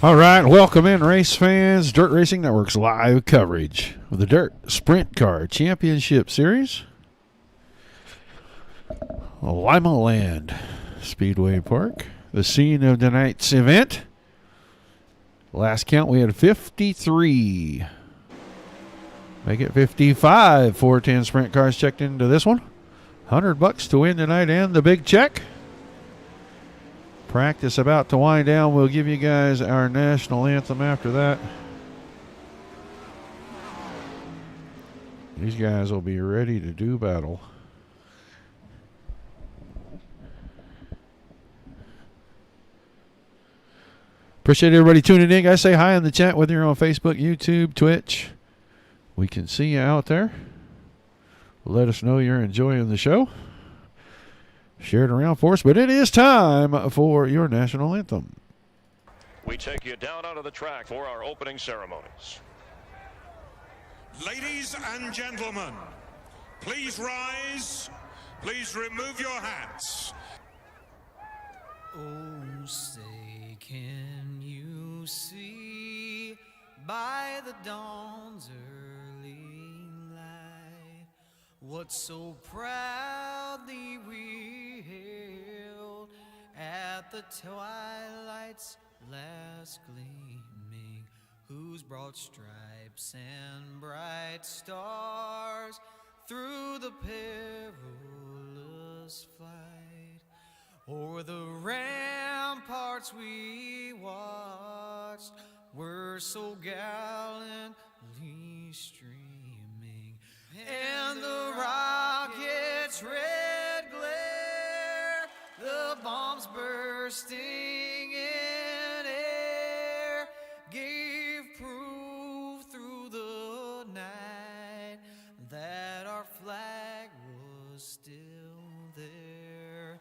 All right, welcome in, race fans. Dirt Racing Network's live coverage of the Dirt Sprint Car Championship Series. Limaland Speedway Park, the scene of tonight's event. Last count, we had 53. Make it 55 410 sprint cars checked into this one. $100 to win tonight and the big check. Practice about to wind down. We'll give you guys our national anthem after that. These guys will be ready to do battle. Appreciate everybody tuning in. Guys, say hi in the chat, whether you're on Facebook, YouTube, Twitch. We can see you out there. Let us know you're enjoying the show. Share it around for us, but it is time for your national anthem. We take you down onto the track for our opening ceremonies. Ladies and gentlemen, please rise. Please remove your hats. Oh, say, can you see by the dawn's early light what so proudly we hailed at the twilight's last gleaming, whose broad stripes and bright stars through the perilous fight o'er the ramparts we watched were so gallantly streaming, and the rocket's red glare, the bombs bursting in air, gave proof through the night that our flag was still there.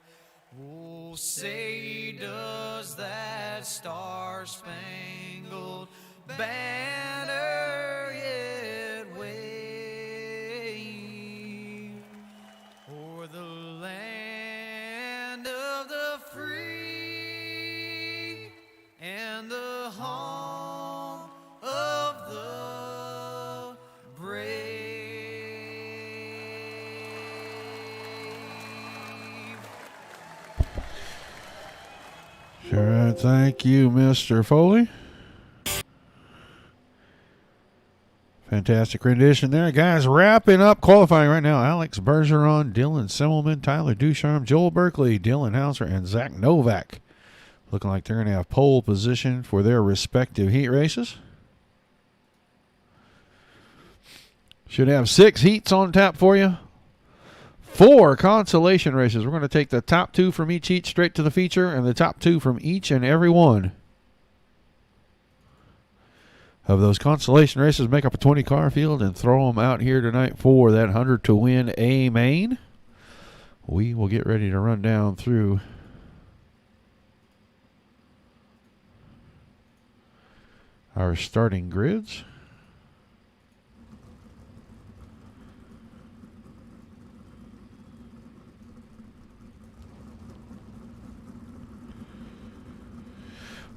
Oh, say does that star-spangled banner yet wave o'er the land of the free and the home of the brave. All right, thank you, Mr. Foley. Fantastic rendition there. Guys, wrapping up qualifying right now. Alex Bergeron, Dylan Simmelman, Tyler Ducharme, Joel Berkeley, Dylan Hauser, and Zach Novak. Looking like they're going to have pole position for their respective heat races. Should have 6 heats on tap for you. 4 consolation races. We're going to take the top 2 from each heat straight to the feature, and the top 2 from each and every one of those consolation races. Make up a 20-car field and throw them out here tonight for that 100 to win A main. We will get ready to run down through our starting grids.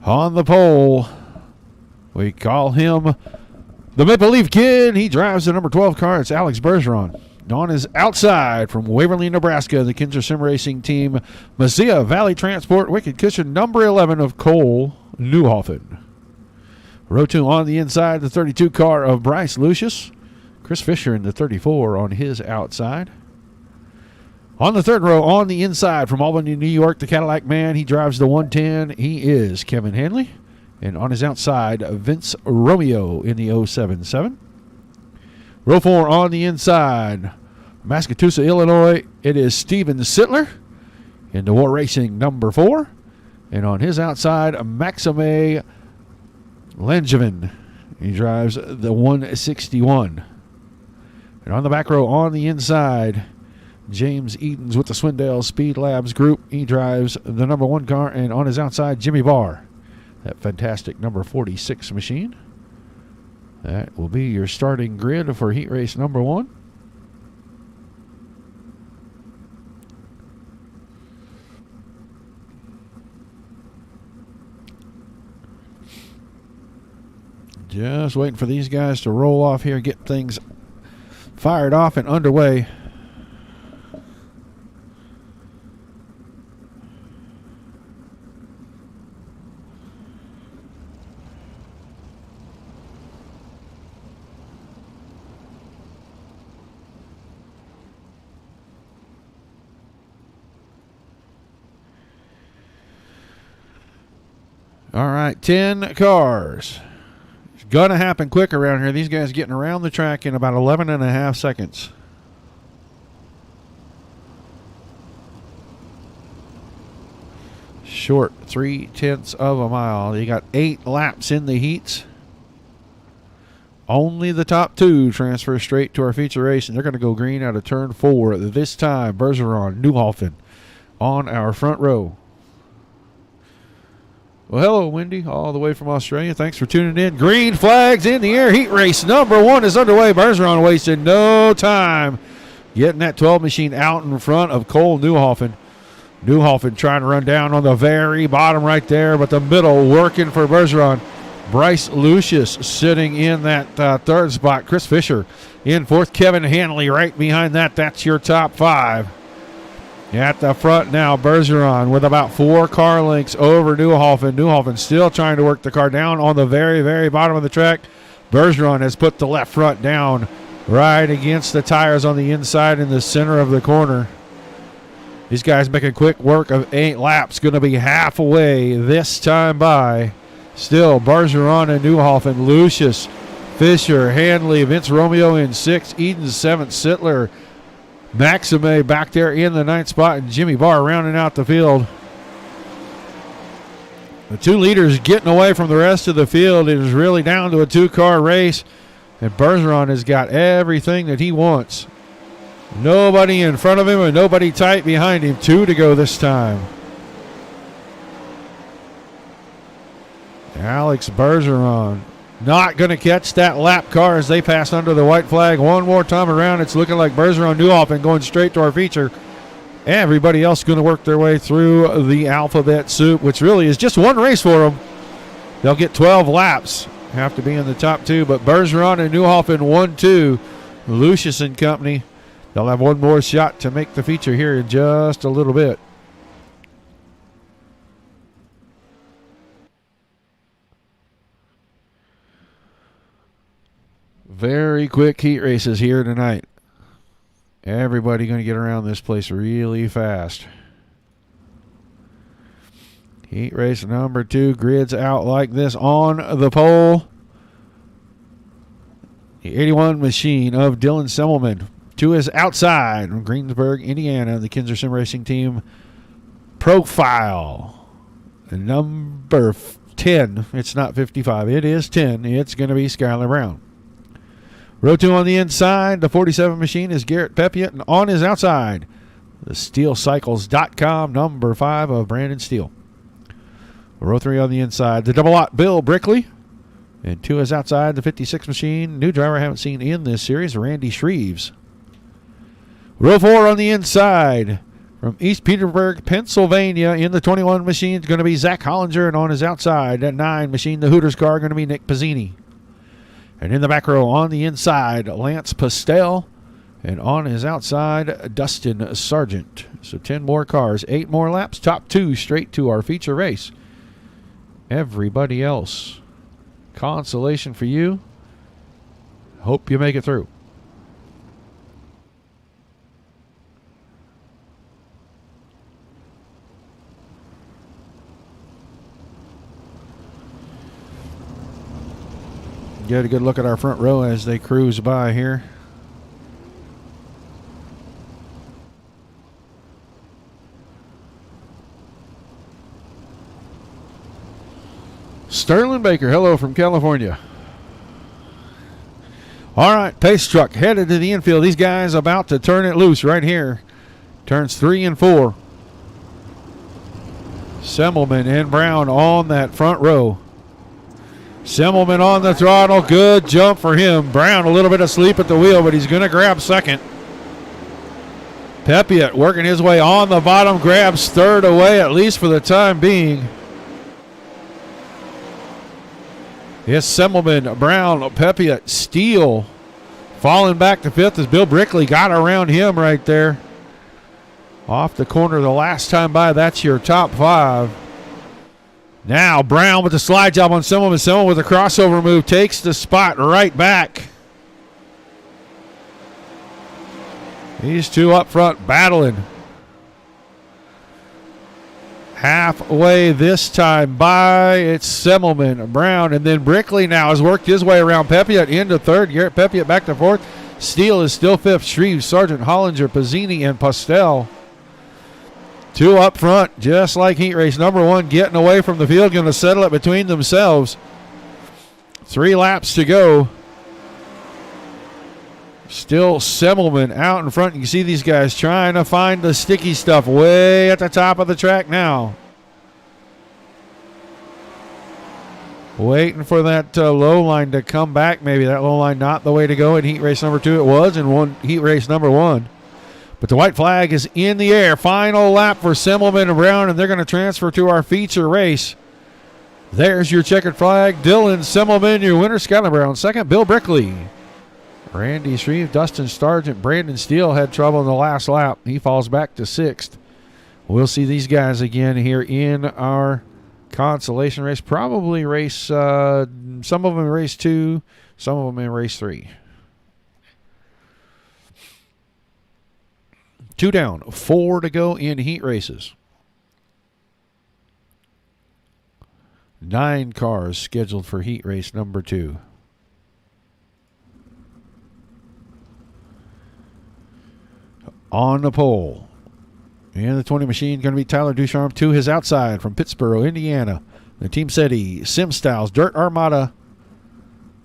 On the pole, we call him the Maple Leaf Kid. He drives the number 12 car. It's Alex Bergeron. On his outside from Waverly, Nebraska, the Kinzer Sim Racing Team, Mesilla Valley Transport, Wicked Cushion, number 11 of Cole Newhoffen. Row 2 on the inside, the 32 car of Bryce Lucius. Chris Fisher in the 34 on his outside. On the third row, on the inside from Albany, New York, the Cadillac Man. He drives the 110. He is Kevin Hanley. And on his outside, Vince Romeo in the 077. Row 4 on the inside, Mascatusa, Illinois. It is Steven Sittler in the War Racing number 4. And on his outside, Maxime Langevin. He drives the 161. And on the back row, on the inside, James Edens with the Swindale Speed Labs group. He drives the number 1 car, and on his outside, Jimmy Barr, that fantastic number 46 machine. That will be your starting grid for heat race number 1. Just waiting for these guys to roll off here, get things fired off and underway. All right, 10 cars. It's going to happen quick around here. These guys getting around the track in about 11 and a half seconds. Short 0.3 of a mile. You got 8 laps in the heats. Only the top 2 transfer straight to our feature race, and they're going to go green out of turn 4. This time, Bergeron, Newhofen on our front row. Well, hello, Wendy, all the way from Australia. Thanks for tuning in. Green flags in the air. Heat race number 1 is underway. Bergeron wasted no time getting that 12 machine out in front of Cole Newhofen. Newhofen trying to run down on the very bottom right there, but the middle working for Bergeron. Bryce Lucius sitting in that third spot. Chris Fisher in fourth. Kevin Hanley right behind that. That's your top 5. At the front now, Bergeron with about 4 car lengths over Newhofen. Newhofen still trying to work the car down on the very, very bottom of the track. Bergeron has put the left front down right against the tires on the inside in the center of the corner. These guys making quick work of 8 laps. Going to be halfway this time by. Still, Bergeron and Newhofen. Lucius, Fisher, Hanley, Vince Romeo in 6th. Eden 7th. Sittler, Maxime back there in the 9th spot, and Jimmy Barr rounding out the field. The 2 leaders getting away from the rest of the field. It is really down to a 2-car race, and Bergeron has got everything that he wants. Nobody in front of him and nobody tight behind him. 2 to go this time. Alex Bergeron not going to catch that lap car as they pass under the white flag. One more time around. It's looking like Bergeron, Newhofen going straight to our feature. Everybody else going to work their way through the alphabet soup, which really is just one race for them. They'll get 12 laps. Have to be in the top 2, but Bergeron and Newhofen 1-2. Lucius and company. They'll have one more shot to make the feature here in just a little bit. Very quick heat races here tonight. Everybody going to get around this place really fast. Heat race number 2, grids out like this on the pole. The 81 machine of Dylan Semmelman. To his outside from Greensburg, Indiana, the Kinzer Sim Racing Team profile. Number 10. It's not 55. It is 10. It's going to be Skylar Brown. Row 2 on the inside. The 47 machine is Garrett Pepiot. And on his outside, the SteelCycles.com, number 5 of Brandon Steele. Row 3 on the inside. The double lot, Bill Brickley. And to his outside, the 56 machine. New driver I haven't seen in this series, Randy Shreves. Row 4 on the inside. From East Petersburg, Pennsylvania, in the 21 machine is going to be Zach Hollinger. And on his outside, that 9 machine, the Hooters car, going to be Nick Pizzini. And in the back row on the inside, Lance Pastel. And on his outside, Dustin Sargent. So 10 more cars, 8 more laps, top 2 straight to our feature race. Everybody else, consolation for you. Hope you make it through. Get a good look at our front row as they cruise by here. Sterling Baker, hello from California. All right, pace truck headed to the infield. These guys about to turn it loose right here. Turns 3 and 4. Semmelman and Brown on that front row. Semmelman on the throttle. Good jump for him. Brown a little bit asleep at the wheel, but he's going to grab second. Pepiot working his way on the bottom. Grabs third away, at least for the time being. It's Semmelman, Brown, Pepiot, Steele. Falling back to fifth as Bill Brickley got around him right there. Off the corner the last time by. That's your top five. Now Brown with the slide job on Semmelman. Semmelman with a crossover move takes the spot right back. These two up front battling. Halfway this time by, it's Semmelman, Brown, and then Brickley now has worked his way around Pepiot into third. Garrett Pepiot back to fourth. Steele is still fifth. Shreve, Sargent, Hollinger, Pizzini, and Postel. Two up front, just like heat race number one, getting away from the field, going to settle it between themselves. 3 laps to go. Still Semmelman out in front. You can see these guys trying to find the sticky stuff way at the top of the track now. Waiting for that low line to come back. Maybe that low line not the way to go in heat race number 2. It was in heat race number 1. But the white flag is in the air. Final lap for Semmelman and Brown, and they're going to transfer to our feature race. There's your checkered flag. Dylan Semmelman, your winner. Skylar Brown second. Bill Brickley. Randy Shreve, Dustin Sargent, Brandon Steele had trouble in the last lap. He falls back to sixth. We'll see these guys again here in our consolation race. Probably race, some of them in race 2, some of them in race 3. 2 down, 4 to go in heat races. 9 cars scheduled for heat race number 2. On the pole. And the 20 machine going to be Tyler Ducharme to his outside from Pittsboro, Indiana. The Team Seti, Sim Styles, Dirt Armada.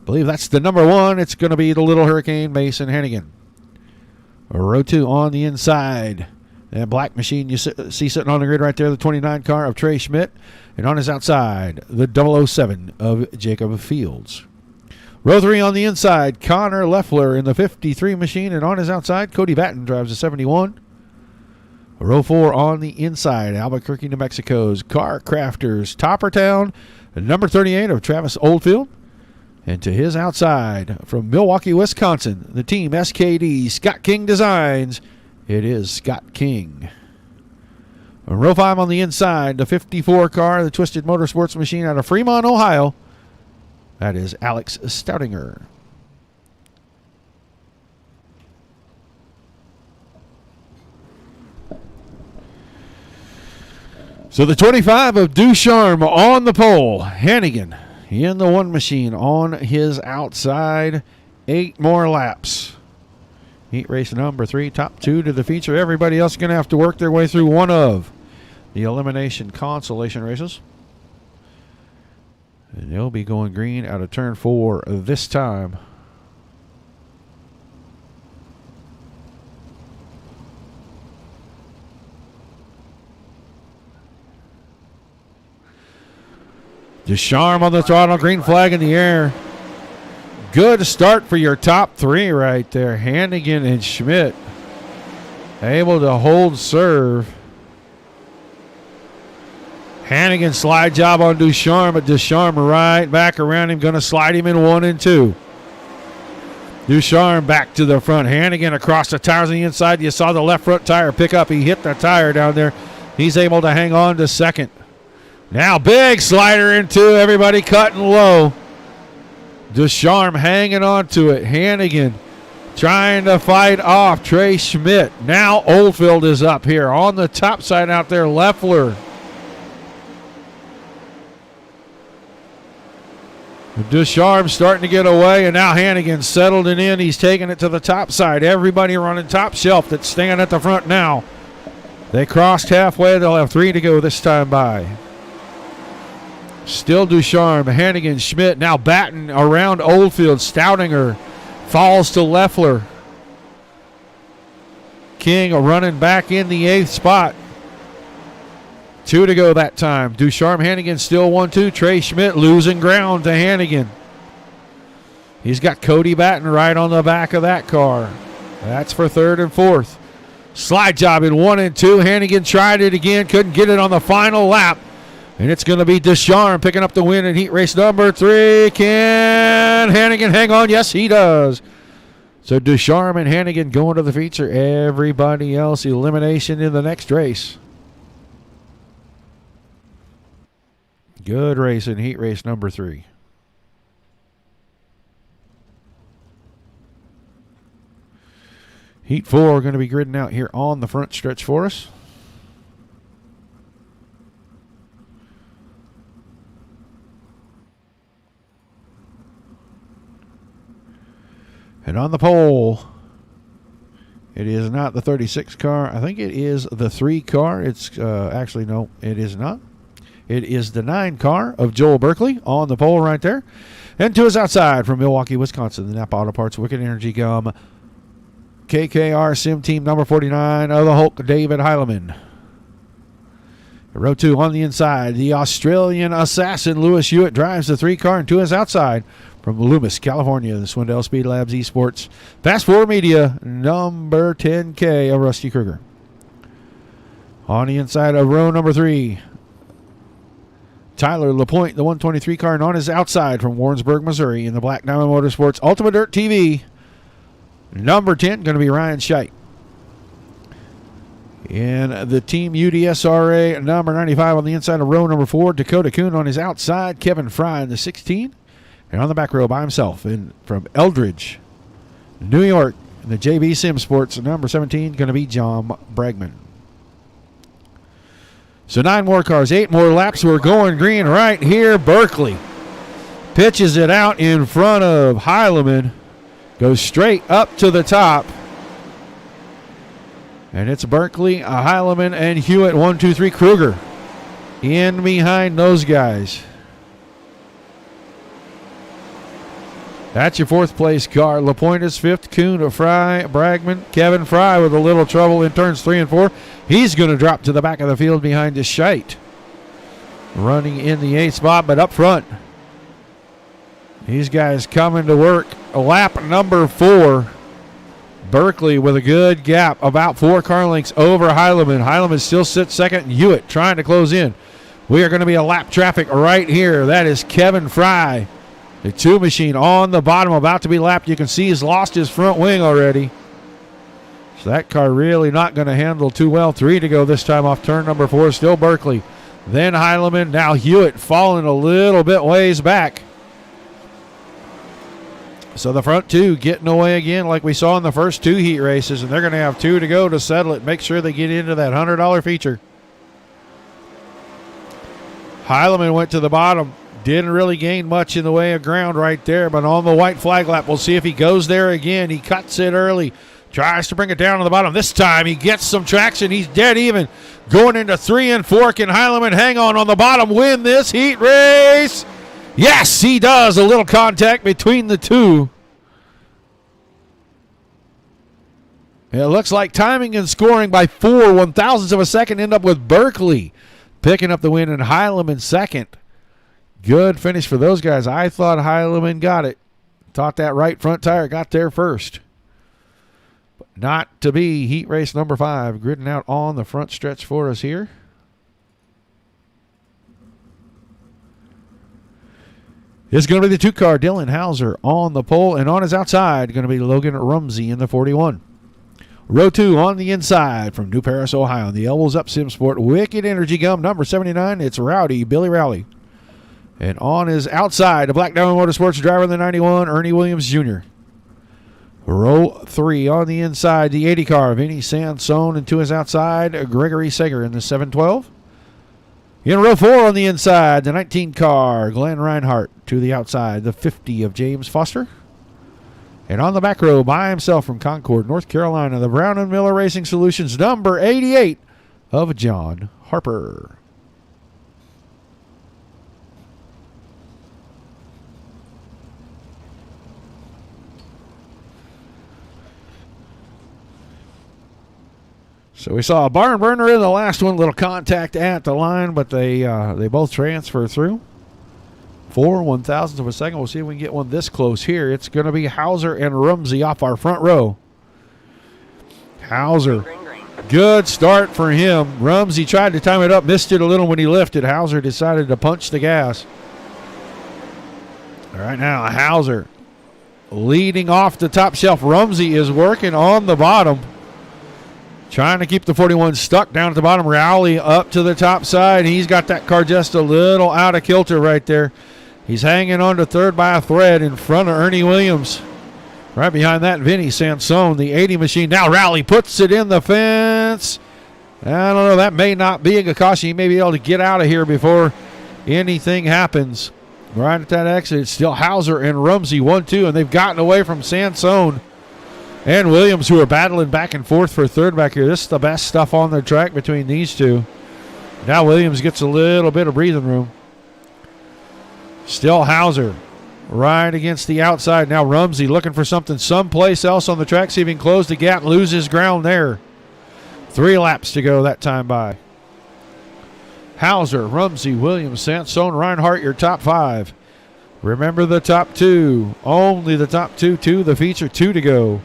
I believe that's the number 1. It's going to be the Little Hurricane, Mason Hannigan. Row 2 on the inside. That black machine you see sitting on the grid right there, the 29 car of Trey Schmidt. And on his outside, the 007 of Jacob Fields. Row 3 on the inside, Connor Leffler in the 53 machine, and on his outside, Cody Batten drives the 71. Row 4 on the inside, Albuquerque, New Mexico's Car Crafters, Toppertown, number 38 of Travis Oldfield. And to his outside, from Milwaukee, Wisconsin, the team SKD, Scott King Designs, it is Scott King. Row 5 on the inside, the 54 car, the Twisted Motorsports machine out of Fremont, Ohio. That is Alex Stoutinger. So the 25 of Ducharme on the pole. Hannigan in the 1 machine on his outside. 8 more laps. Heat race number 3, top 2 to the feature. Everybody else going to have to work their way through one of the elimination consolation races. And they'll be going green out of turn 4 this time. Ducharme on the throttle, green flag in the air. Good start for your top 3 right there. Hannigan and Schmidt able to hold serve. Hannigan slide job on Ducharme, but Ducharme right back around him, going to slide him in 1 and 2. Ducharme back to the front. Hannigan across the tires on the inside. You saw the left front tire pick up. He hit the tire down there. He's able to hang on to second. Now big slider into everybody cutting low. Ducharme hanging on to it. Hannigan trying to fight off Trey Schmidt. Now Oldfield is up here on the top side out there. Leffler. Ducharme starting to get away, and now Hannigan settled it in. He's taking it to the top side. Everybody running top shelf that's staying at the front now. They crossed halfway. They'll have 3 to go this time by. Still Ducharme, Hannigan, Schmidt. Now Batten around Oldfield. Stoutinger falls to Leffler. King running back in the 8th spot. 2 to go that time. Ducharme, Hannigan still 1-2. Trey Schmidt losing ground to Hannigan. He's got Cody Batten right on the back of that car. That's for 3rd and 4th. Slide job in 1 and 2. Hannigan tried it again. Couldn't get it on the final lap. And it's going to be Descharnes picking up the win in heat race number 3. Can Hannigan hang on? Yes, he does. So Descharnes and Hannigan going to the feature. Everybody else elimination in the next race. Good race in heat race number 3. Heat 4 going to be gridding out here on the front stretch for us. And on the pole, it is not the 36 car. I think it is the 3 car. It's actually, no, it is not. It is the 9 car of Joel Berkeley on the pole right there. And to his outside from Milwaukee, Wisconsin, the Napa Auto Parts Wicked Energy Gum KKR Sim Team number 49 of the Hulk, David Heileman. Row 2 on the inside, the Australian assassin Lewis Hewitt drives the 3 car, and to his outside from Loomis, California, the Swindell Speed Labs Esports Fast Forward Media number 10K of Rusty Kruger. On the inside of row number 3, Tyler LaPointe, the 123 car, and on his outside from Warrensburg, Missouri, in the Black Diamond Motorsports Ultimate Dirt TV number 10, going to be Ryan Scheidt. In the Team UDSRA number 95 on the inside of row number 4, Dakota Kuhn on his outside, Kevin Fry in the 16. And on the back row by himself, and from Eldridge, New York, in the JB Sim Sports number 17, going to be John Bragman. So 9 more cars, 8 more laps. We're going green right here. Berkeley pitches it out in front of Heileman. Goes straight up to the top. And it's Berkeley, Heileman, and Hewitt. 1, 2, 3. Kruger in behind those guys. That's your 4th place car. LaPointe is 5th. Kuhn, Fry, Bragman. Kevin Fry with a little trouble in turns 3 and 4. He's going to drop to the back of the field behind his Scheidt. Running in the 8th spot, but up front, these guys coming to work. Lap number 4. Berkeley with a good gap, about 4 car lengths over Heileman. Heileman still sits second, and Hewitt trying to close in. We are going to be a lap traffic right here. That is Kevin Fry. The 2 machine on the bottom, about to be lapped. You can see he's lost his front wing already. So that car really not going to handle too well. 3 to go this time off turn number 4. Still Berkeley. Then Heileman. Now Hewitt falling a little bit ways back. So the front 2 getting away again like we saw in the first 2 heat races. And they're going to have 2 to go to settle it. Make sure they get into that $100 feature. Heileman went to the bottom. Didn't really gain much in the way of ground right there, but on the white flag lap, we'll see if he goes there again. He cuts it early, tries to bring it down to the bottom. This time he gets some traction. He's dead even. Going into 3 and 4. Can Heileman hang on the bottom, win this heat race? Yes, he does. A little contact between the 2. It looks like timing and scoring by 4 1/1000ths of a second end up with Berkeley picking up the win and Heileman second. Good finish for those guys. I thought Heileman got it. Thought that right front tire got there first. But not to be. Heat race number 5 gridding out on the front stretch for us here. It's going to be the 2 car, Dylan Hauser on the pole, and on his outside going to be Logan Rumsey in the 41. Row 2 on the inside from New Paris, Ohio. The Elbows Up Sim Sport Wicked Energy Gum number 79. It's Rowdy Billy Rowley. And on his outside, the Black Diamond Motorsports driver in the 91, Ernie Williams Jr. Row 3 on the inside, the 80 car, Vinny Sansone, and to his outside, Gregory Sager in the 712. In row 4 on the inside, the 19 car, Glenn Reinhardt. To the outside, the 50 of James Foster. And on the back row, by himself from Concord, North Carolina, the Brown and Miller Racing Solutions number 88 of John Harper. So we saw a barn burner in the last one, little contact at the line, but they both transfer through. 4 1/1000ths of a second. We'll see if we can get one this close here. It's going to be Hauser and Rumsey off our front row. Hauser Good start for him. Rumsey tried to time it up, missed it a little when he lifted. Hauser decided to punch the gas. All right, now Hauser leading off the top shelf. Rumsey is working on the bottom, trying to keep the 41 stuck down at the bottom. Rowley up to the top side. He's got that car just a little out of kilter right there. He's hanging on to third by a thread in front of Ernie Williams. Right behind that, Vinny Sansone, the 80 machine. Now Rowley puts it in the fence. I don't know. That may not be a caution. He may be able to get out of here before anything happens. Right at that exit, it's still Hauser and Rumsey 1-2, and they've gotten away from Sansone and Williams, who are battling back and forth for third back here. This is the best stuff on the track between these two. Now Williams gets a little bit of breathing room. Still Hauser right against the outside. Now Rumsey looking for something someplace else on the track, see if he can close the gap, loses ground there. 3 laps to go that time by. Hauser, Rumsey, Williams, Sansone, Reinhardt, your top 5. Remember the top 2. Only the top 2 to the feature, 2 to go.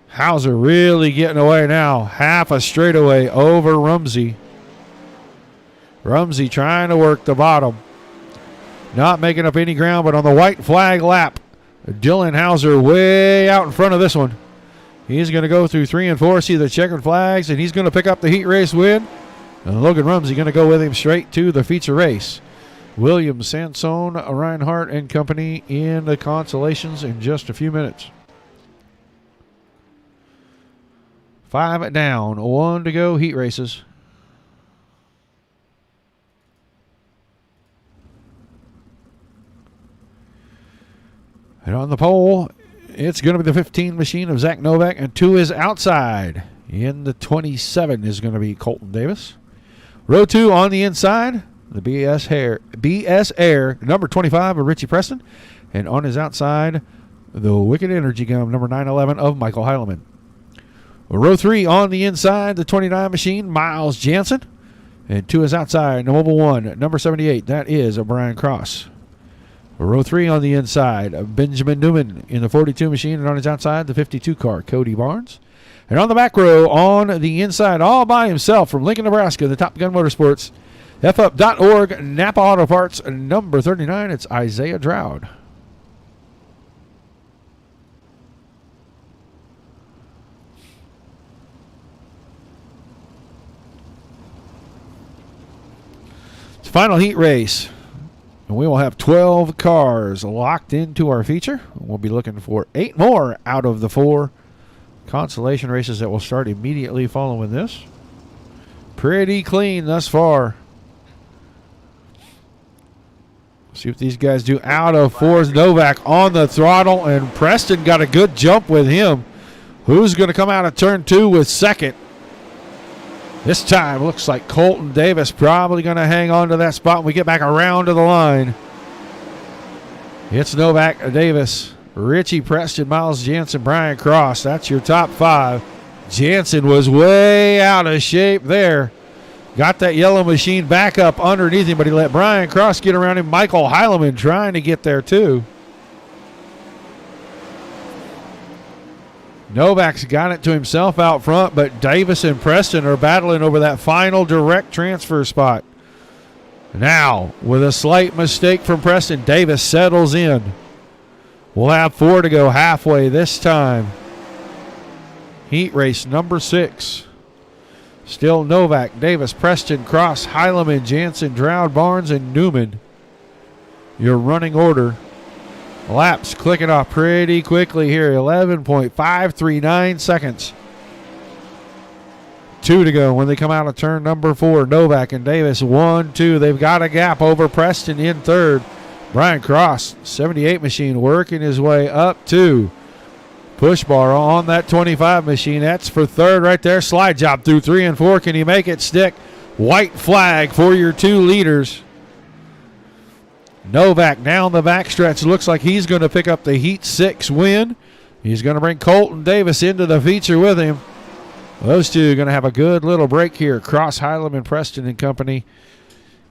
Hauser really getting away now. Half a straightaway over Rumsey. Rumsey trying to work the bottom. Not making up any ground, but on the white flag lap, Dylan Hauser way out in front of this one. He's going to go through 3 and 4, see the checkered flags, and he's going to pick up the heat race win. And Logan Rumsey going to go with him straight to the feature race. Williams, Sansone, Reinhardt, and company in the consolations in just a few minutes. 5 down, 1 to go, heat races. And on the pole, it's going to be the 15 machine of Zach Novak, and 2 is outside. In the 27 is going to be Colton Davis. Row 2 on the inside, the BS Air, number 25 of Richie Preston. And on his outside, the Wicked Energy Gum, number 911 of Michael Heileman. Row 3 on the inside, the 29 machine, Miles Jansen. And 2 is outside, the Mobile 1, number 78, that is Brian Cross. Row 3 on the inside, Benjamin Newman in the 42 machine, and on his outside, the 52 car, Cody Barnes. And on the back row, on the inside, all by himself from Lincoln, Nebraska, the Top Gun Motorsports, fup.org, Napa Auto Parts, number 39, it's Isaiah Dowd. It's final heat race. And we will have 12 cars locked into our feature. We'll be looking for 8 more out of the 4 consolation races that will start immediately following this. Pretty clean thus far. See what these guys do out of 4. Novak on the throttle, and Preston got a good jump with him. Who's going to come out of turn 2 with second? This time looks like Colton Davis probably going to hang on to that spot when we get back around to the line. It's Novak, Davis, Richie Preston, Miles Jansen, Brian Cross. That's your top 5. Jansen was way out of shape there. Got that yellow machine back up underneath him, but he let Brian Cross get around him. Michael Heileman trying to get there too. Novak's got it to himself out front, but Davis and Preston are battling over that final direct transfer spot. Now, with a slight mistake from Preston, Davis settles in. We'll have 4 to go halfway this time. Heat race number 6. Still Novak, Davis, Preston, Cross, Heileman, Jansen, Dowd, Barnes, and Newman. Your running order. Laps clicking off pretty quickly here. 11.539 seconds. 2 to go when they come out of turn number 4. Novak and Davis 1-2. They've got a gap over Preston in third. Brian Cross, 78 machine, working his way up to push bar on that 25 machine. That's for third right there. Slide job through 3 and 4. Can he make it stick? White flag for your 2 leaders. Novak down the backstretch. Looks like he's going to pick up the Heat 6 win. He's going to bring Colton Davis into the feature with him. Those two are going to have a good little break here. Cross, Heileman, Preston, and company.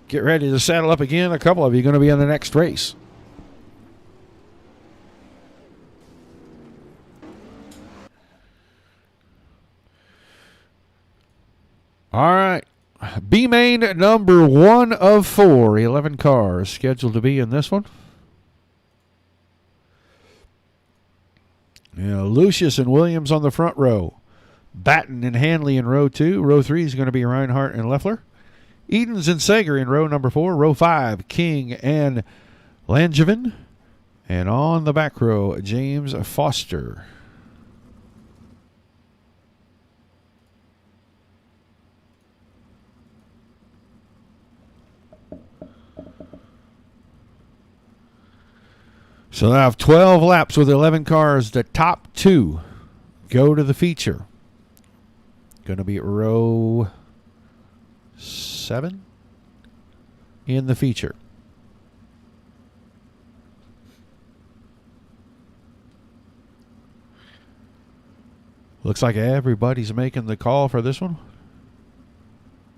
Get ready to saddle up again. A couple of you are going to be in the next race. All right. B main number 1 of 4. 11 cars scheduled to be in this one. Lucius and Williams on the front row. Batten and Hanley in row 2. Row 3 is going to be Reinhardt and Leffler. Edens and Sager in row number 4. Row 5, King and Langevin. And on the back row, James Foster. So they have 12 laps with 11 cars. The top 2 go to the feature. Going to be at row 7 in the feature. Looks like everybody's making the call for this one.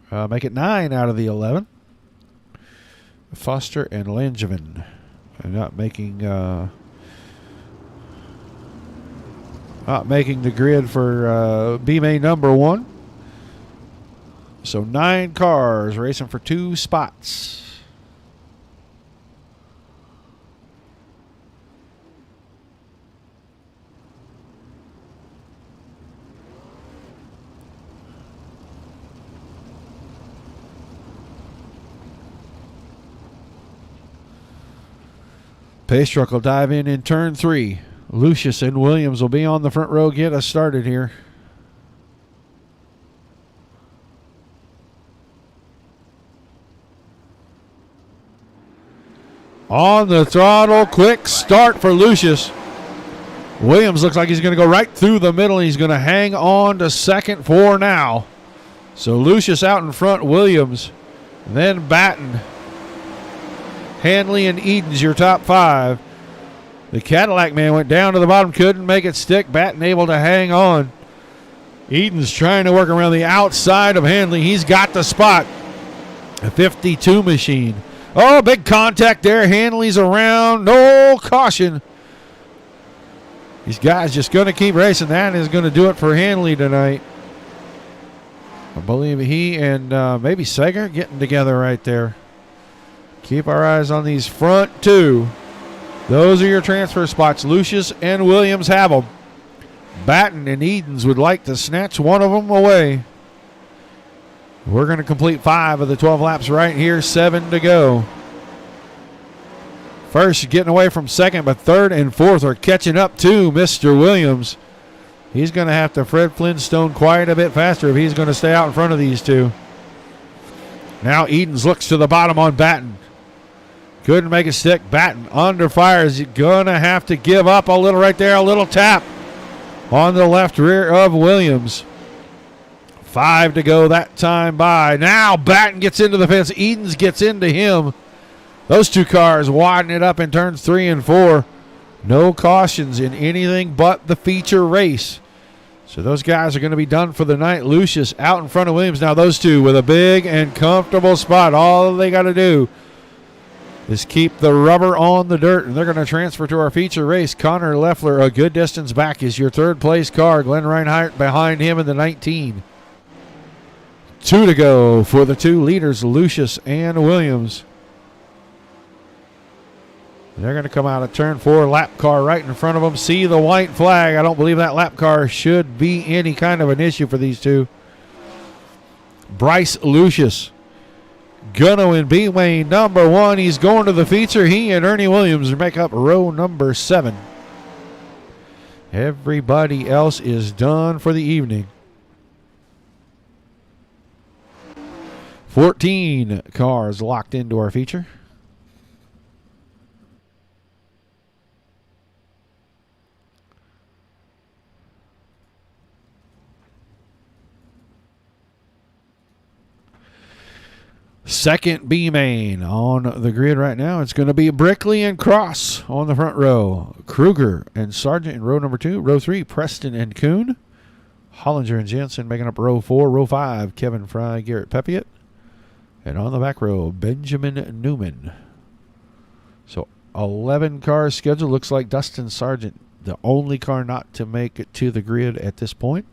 Make it 9 out of the 11. Foster and Langevin. Not making the grid for B main number 1. So 9 cars racing for 2 spots. Pace truck will dive in turn 3. Lucius and Williams will be on the front row. Get us started here. On the throttle, quick start for Lucius. Williams looks like he's going to go right through the middle. He's going to hang on to second for now. So Lucius out in front, Williams, then Batten. Hanley and Edens, your top 5. The Cadillac man went down to the bottom, couldn't make it stick. Batten able to hang on. Edens trying to work around the outside of Hanley. He's got the spot. A 52 machine. Oh, big contact there. Hanley's around. No caution. These guys just going to keep racing. That is going to do it for Hanley tonight. I believe he and maybe Sager getting together right there. Keep our eyes on these front 2. Those are your transfer spots. Lucius and Williams have them. Batten and Edens would like to snatch one of them away. We're going to complete 5 of the 12 laps right here. 7 to go. First getting away from second, but third and fourth are catching up to Mr. Williams. He's going to have to Fred Flintstone quite a bit faster if he's going to stay out in front of these 2. Now Edens looks to the bottom on Batten. Couldn't make it stick. Batten under fire. Is going to have to give up a little right there. A little tap on the left rear of Williams. 5 to go that time by. Now Batten gets into the fence. Edens gets into him. Those 2 cars widen it up in turns 3 and 4. No cautions in anything but the feature race. So those guys are going to be done for the night. Lucius out in front of Williams. Now those 2 with a big and comfortable spot. All they got to do is keep the rubber on the dirt, and they're going to transfer to our feature race. Connor Leffler, a good distance back, is your third place car. Glenn Reinhardt behind him in the 19. 2 to go for the 2 leaders, Lucius and Williams. They're going to come out of turn 4, lap car right in front of them. See the white flag. I don't believe that lap car should be any kind of an issue for these 2. Bryce Lucius. Gonna in B main number 1. He's going to the feature. He and Ernie Williams make up row number 7. Everybody else is done for the evening. 14 cars locked into our feature. Second B main on the grid right now. It's going to be Brickley and Cross on the front row. Kruger and Sargent in row number 2. Row 3, Preston and Kuhn. Hollinger and Jensen making up row 4. Row 5, Kevin Fry, Garrett Pepiot. And on the back row, Benjamin Newman. So 11 cars scheduled. Looks like Dustin Sargent, the only car not to make it to the grid at this point.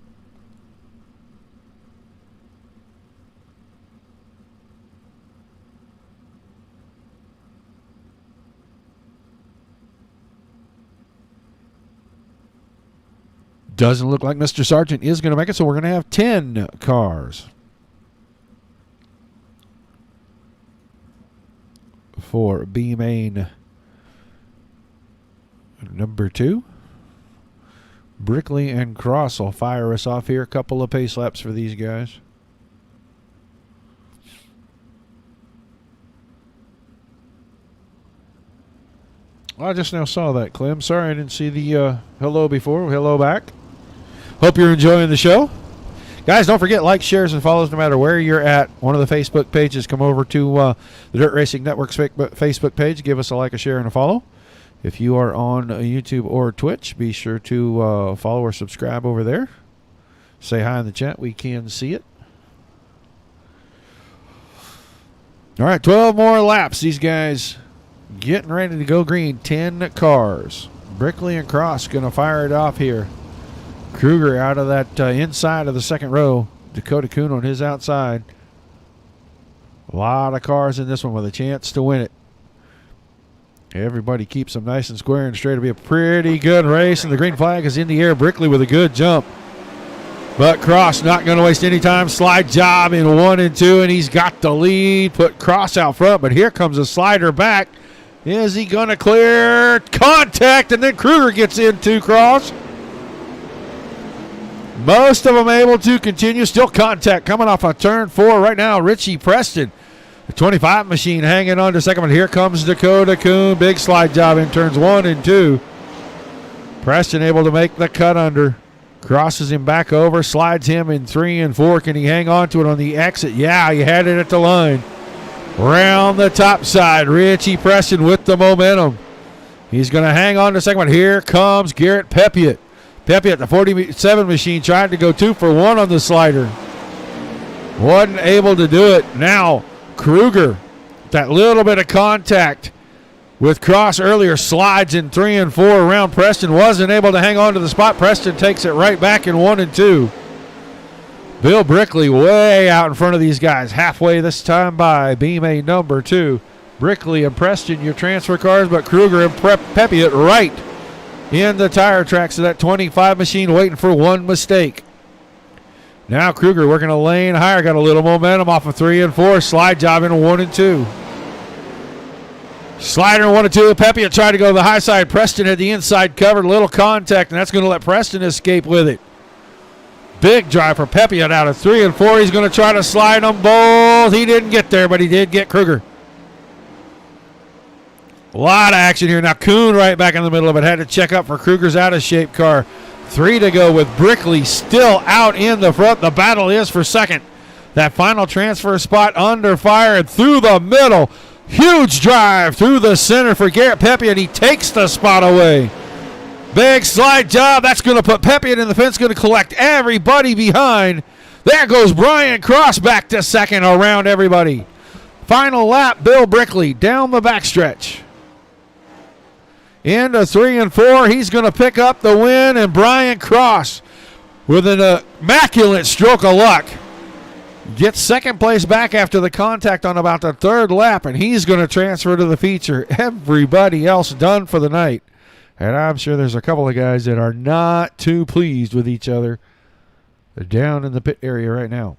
Doesn't look like Mr. Sargent is going to make it, so we're going to have 10 cars for B main number 2. Brickley and Cross will fire us off here. A couple of pace laps for these guys. I just now saw that, Clem. Sorry I didn't see the hello before. Hello back. Hope you're enjoying the show. Guys, don't forget, like, shares, and follows no matter where you're at. One of the Facebook pages, come over to the Dirt Racing Network's Facebook page. Give us a like, a share, and a follow. If you are on YouTube or Twitch, be sure to follow or subscribe over there. Say hi in the chat. We can see it. All right, 12 more laps. These guys getting ready to go green. 10 cars. Brickley and Cross going to fire it off here. Kruger out of that inside of the second row. Dakota Kuhn on his outside. A lot of cars in this one with a chance to win it. Everybody keeps them nice and square and straight. It'll be a pretty good race, and the green flag is in the air. Brickley with a good jump. But Cross not going to waste any time. Slide job in 1 and 2, and he's got the lead. Put Cross out front, but here comes a slider back. Is he going to clear? Contact, and then Kruger gets into Cross. Most of them able to continue. Still contact coming off of turn 4 right now. Richie Preston, the 25 machine, hanging on to second. But here comes Dakota Kuhn. Big slide job in turns 1 and 2. Preston able to make the cut under. Crosses him back over. Slides him in 3 and 4. Can he hang on to it on the exit? Yeah, he had it at the line. Round the top side. Richie Preston with the momentum. He's going to hang on to second one. Here comes Garrett Pepiot. Pepiot, the 47 machine, tried to go 2 for 1 on the slider. Wasn't able to do it. Now, Kruger, that little bit of contact with Cross earlier, slides in 3 and 4 around Preston. Wasn't able to hang on to the spot. Preston takes it right back in 1 and 2. Bill Brickley way out in front of these guys. Halfway this time by B-May number 2. Brickley and Preston, your transfer cars, but Kruger and Pepiot right in the tire tracks of that 25 machine, waiting for one mistake. Now Kruger working a lane higher, got a little momentum off of 3 and 4. Slide job in 1 and 2. Slider 1 and 2. Pepiot tried to go to the high side. Preston had the inside covered. A little contact, and that's going to let Preston escape with it. Big drive for Pepiot out of 3 and 4. He's going to try to slide them both. He didn't get there, but he did get Kruger. A lot of action here. Now Kuhn right back in the middle of it. Had to check up for Kruger's out-of-shape car. 3 to go with Brickley still out in the front. The battle is for second. That final transfer spot under fire and through the middle. Huge drive through the center for Garrett Pepiot, and he takes the spot away. Big slide job. That's going to put Pepiot in the fence. Going to collect everybody behind. There goes Brian Cross back to second around everybody. Final lap, Bill Brickley down the backstretch. Into 3 and 4. He's going to pick up the win, and Brian Cross, with an immaculate stroke of luck, gets second place back after the contact on about the 3rd lap, and he's going to transfer to the feature. Everybody else done for the night. And I'm sure there's a couple of guys that are not too pleased with each other. They're down in the pit area right now.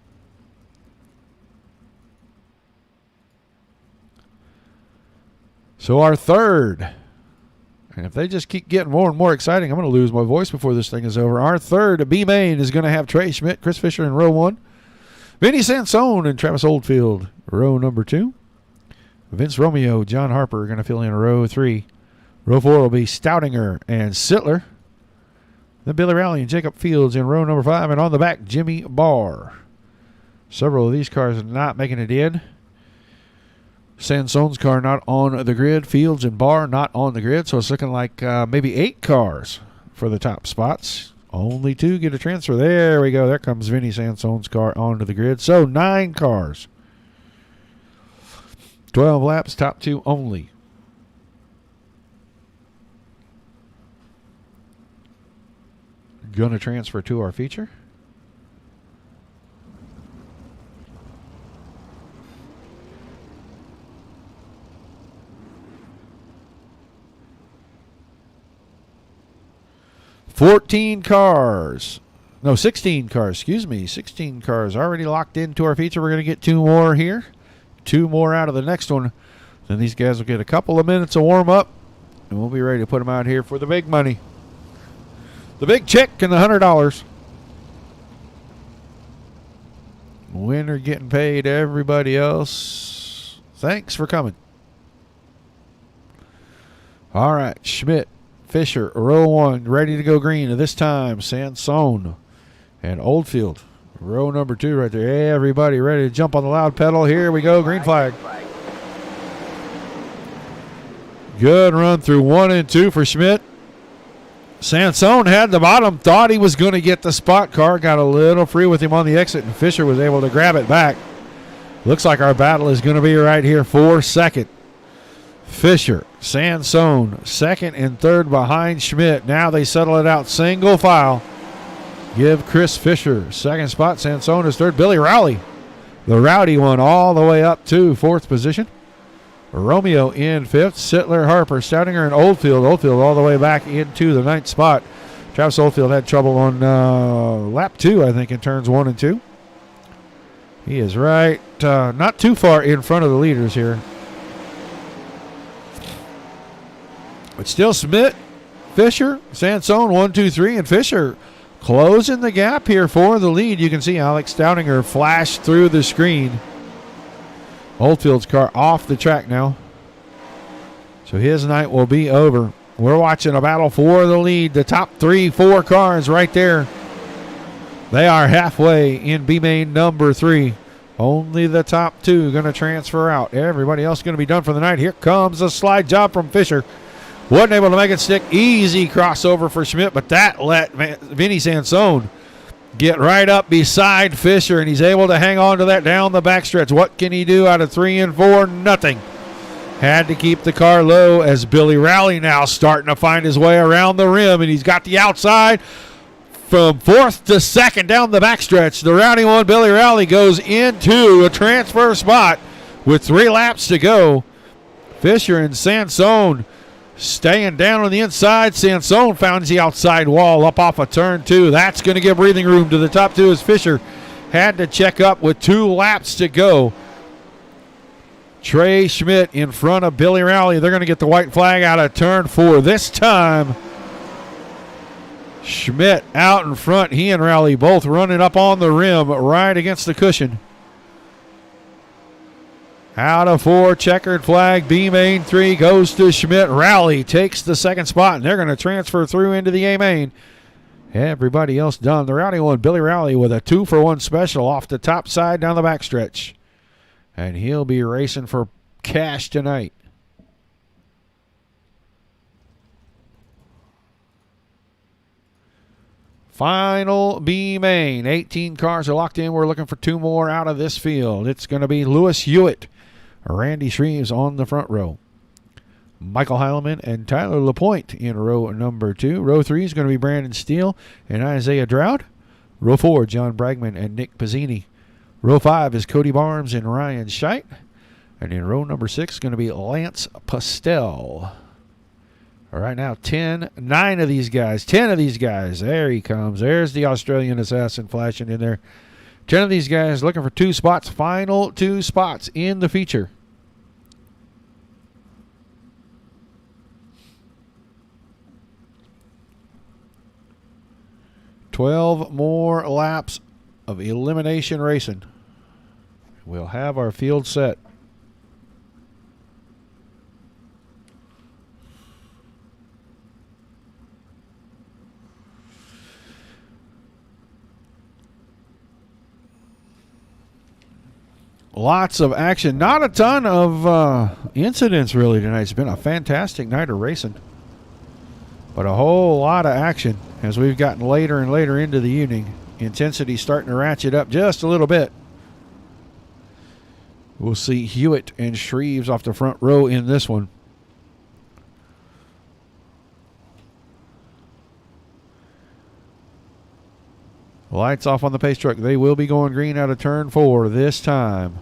So our third, and if they just keep getting more and more exciting, I'm going to lose my voice before this thing is over. Our third B-Main is going to have Trey Schmidt, Chris Fisher in row 1. Vinny Sansone and Travis Oldfield, row number 2. Vince Romeo, John Harper are going to fill in row 3. Row 4 will be Stoutinger and Sittler. Then Billy Rowley and Jacob Fields in row number 5. And on the back, Jimmy Barr. Several of these cars are not making it in. Sansone's car not on the grid. Fields and Barr not on the grid. So it's looking like maybe 8 cars for the top spots. Only 2 get a transfer. There we go. There comes Vinny Sansone's car onto the grid. So 9 cars. 12 laps, top 2 only. Going to transfer to our feature. 14 cars. No, 16 cars. Excuse me. 16 cars already locked into our feature. We're going to get 2 more here. 2 more out of the next one. Then these guys will get a couple of minutes of warm up, and we'll be ready to put them out here for the big money. The big check and the $100. Winner getting paid. Everybody else, thanks for coming. All right, Schmidt, Fisher, row 1, ready to go green. And this time, Sansone and Oldfield, row number 2 right there. Everybody ready to jump on the loud pedal. Here we go, green flag. Good run through 1 and 2 for Schmidt. Sansone had the bottom, thought he was going to get the spot car, got a little free with him on the exit, and Fisher was able to grab it back. Looks like our battle is going to be right here for second. Fisher, Sansone, second and third behind Schmidt. Now they settle it out single file. Give Chris Fisher second spot. Sansone is third. Billy Rowley, the rowdy one, all the way up to 4th position. Romeo in 5th. Sittler, Harper, Stoudinger, and Oldfield. Oldfield all the way back into the 9th spot. Travis Oldfield had trouble on lap 2, I think, in turns 1 and 2. He is right, not too far in front of the leaders here. But still Schmidt, Fisher, Sansone, 1, 2, 3, and Fisher closing the gap here for the lead. You can see Alex Stoudinger flash through the screen. Oldfield's car off the track now, so his night will be over. We're watching a battle for the lead. The top 3, 4 cars right there. They are halfway in B main number 3. Only the top 2 going to transfer out. Everybody else going to be done for the night. Here comes a slide job from Fisher. Wasn't able to make it stick. Easy crossover for Schmidt, but that let Vinny Sansone get right up beside Fisher, and he's able to hang on to that down the backstretch. What can he do out of 3 and 4? Nothing. Had to keep the car low as Billy Rowley now starting to find his way around the rim, and he's got the outside from 4th to 2nd down the backstretch. The rowdy one, Billy Rowley, goes into a transfer spot with 3 laps to go. Fisher and Sansone staying down on the inside. Sansone finds the outside wall up off of turn 2. That's going to give breathing room to the top 2 as Fisher had to check up with 2 laps to go. Trey Schmidt in front of Billy Rowley. They're going to get the white flag out of turn 4. This time, Schmidt out in front. He and Rowley both running up on the rim right against the cushion. Out of 4, checkered flag. B main 3 goes to Schmidt. Rowley takes the 2nd spot, and they're going to transfer through into the A main. Everybody else done. The rowdy one, Billy Rowley, with a 2-for-1 special off the top side down the backstretch. And he'll be racing for cash tonight. Final B main. 18 cars are locked in. We're looking for 2 more out of this field. It's going to be Lewis Hewitt, Randy Shreves on the front row. Michael Heileman and Tyler LaPointe in row number 2. Row 3 is going to be Brandon Steele and Isaiah Drought. Row 4, John Bragman and Nick Pizzini. Row 5 is Cody Barnes and Ryan Scheidt. And in row number 6 is going to be Lance Pastel. All right, now 9 of these guys. There he comes. There's the Australian assassin flashing in there. 10 of these guys looking for 2 spots. Final 2 spots in the feature. $12 more laps of elimination racing. We'll have our field set. Lots of action. Not a ton of incidents really tonight. It's been a fantastic night of racing. But a whole lot of action as we've gotten later and later into the evening. Intensity starting to ratchet up just a little bit. We'll see Hewitt and Shreves off the front row in this one. Lights off on the pace truck. They will be going green out of turn 4 this time.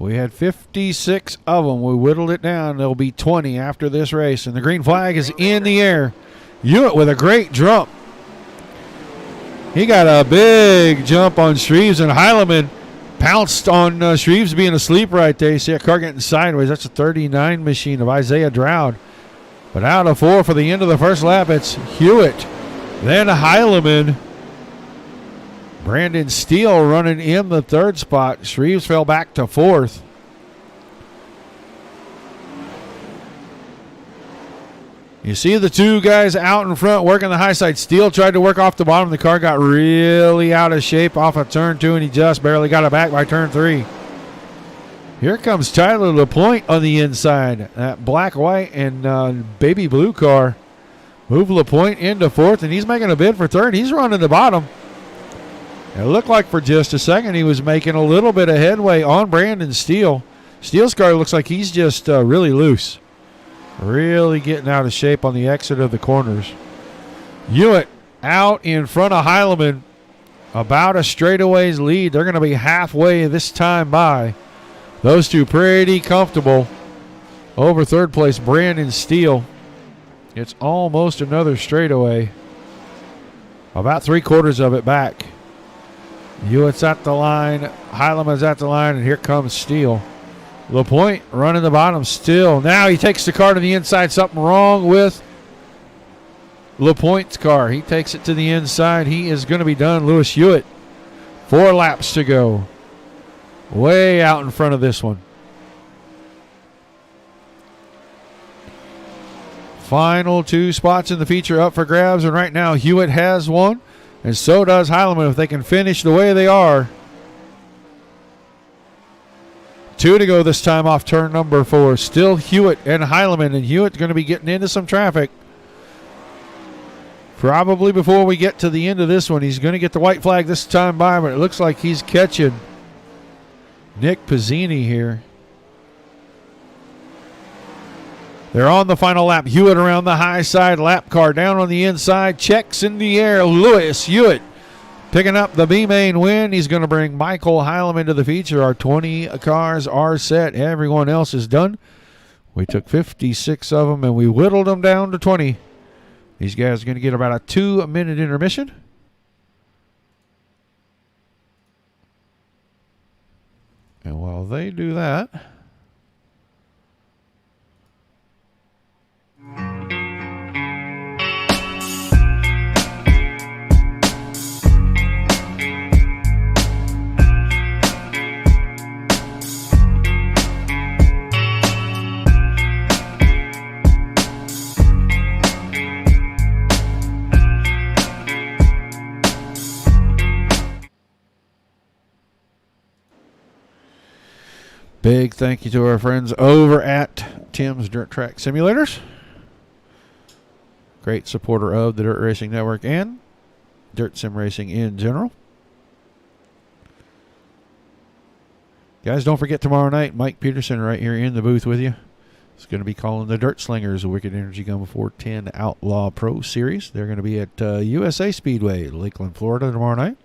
We had 56 of them. We whittled it down. There'll be 20 after this race. And the green flag is in the air. Hewitt with a great jump. He got a big jump on Shreves, and Heilemann pounced on Shreves being asleep right there. You see a car getting sideways. That's a 39 machine of Isaiah Dowd. But out of 4 for the end of the first lap, it's Hewitt. Then Heilemann. Brandon Steele running in the 3rd spot. Shreves fell back to 4th. You see the 2 guys out in front working the high side. Steele tried to work off the bottom. The car got really out of shape off of turn 2, and he just barely got it back by turn 3. Here comes Tyler LaPointe on the inside. That black, white, and baby blue car. Move LaPointe into 4th, and he's making a bid for 3rd. He's running the bottom. It looked like for just a second he was making a little bit of headway on Brandon Steele. Steele's car looks like he's just really loose. Really getting out of shape on the exit of the corners. Hewitt out in front of Heilemann. About a straightaways lead. They're going to be halfway this time by. Those 2 pretty comfortable. Over 3rd place, Brandon Steele. It's almost another straightaway. About 3/4 of it back. Hewitt's at the line. Heilemann's at the line, and here comes Steele. LaPointe running the bottom still. Now he takes the car to the inside. Something wrong with LaPointe's car. He takes it to the inside. He is going to be done. Lewis Hewitt. 4 laps to go. Way out in front of this one. Final 2 spots in the feature up for grabs, and right now Hewitt has one. And so does Heilemann if they can finish the way they are. 2 to go this time off turn number 4. Still Hewitt and Heilemann. And Hewitt's going to be getting into some traffic. Probably before we get to the end of this one. He's going to get the white flag this time by, but it looks like he's catching Nick Pizzini here. They're on the final lap. Hewitt around the high side. Lap car down on the inside. Checks in the air. Lewis Hewitt picking up the B-main win. He's going to bring Michael Heilemann to the feature. Our 20 cars are set. Everyone else is done. We took 56 of them, and we whittled them down to 20. These guys are going to get about a 2-minute intermission. And while they do that, big thank you to our friends over at Tim's Dirt Track Simulators. Great supporter of the Dirt Racing Network and dirt sim racing in general. Guys, don't forget tomorrow night, Mike Peterson right here in the booth with you. He's going to be calling the Dirt Slingers, a Wicked Energy Gun 410 Outlaw Pro Series. They're going to be at USA Speedway, Lakeland, Florida tomorrow night.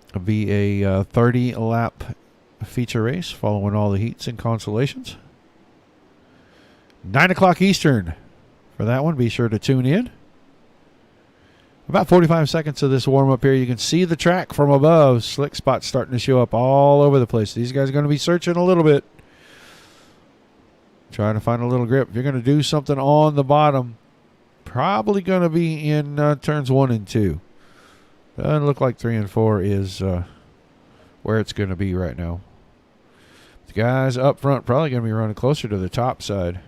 It'll be a 30-lap feature race following all the heats and consolations. 9 o'clock Eastern for that one. Be sure to tune in. About 45 seconds of this warm-up here. You can see the track from above. Slick spots starting to show up all over the place. These guys are going to be searching a little bit. Trying to find a little grip. If you're going to do something on the bottom, probably going to be in turns 1 and 2. Doesn't look like 3 and 4 is where it's going to be right now. The guys up front probably going to be running closer to the top side.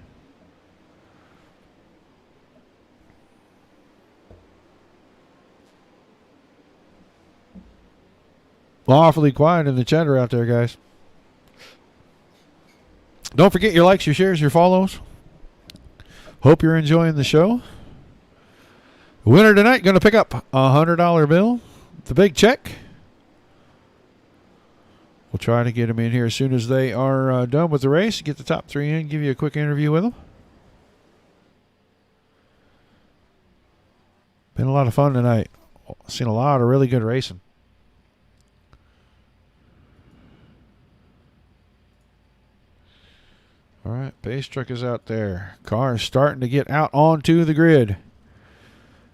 Awfully quiet in the chatter out there, guys. Don't forget your likes, your shares, your follows. Hope you're enjoying the show. The winner tonight going to pick up a $100 bill. The big check. We'll try to get them in here as soon as they are done with the race. Get the top 3 in. Give you a quick interview with them. Been a lot of fun tonight. Seen a lot of really good racing. Pace truck is out there. Car is starting to get out onto the grid.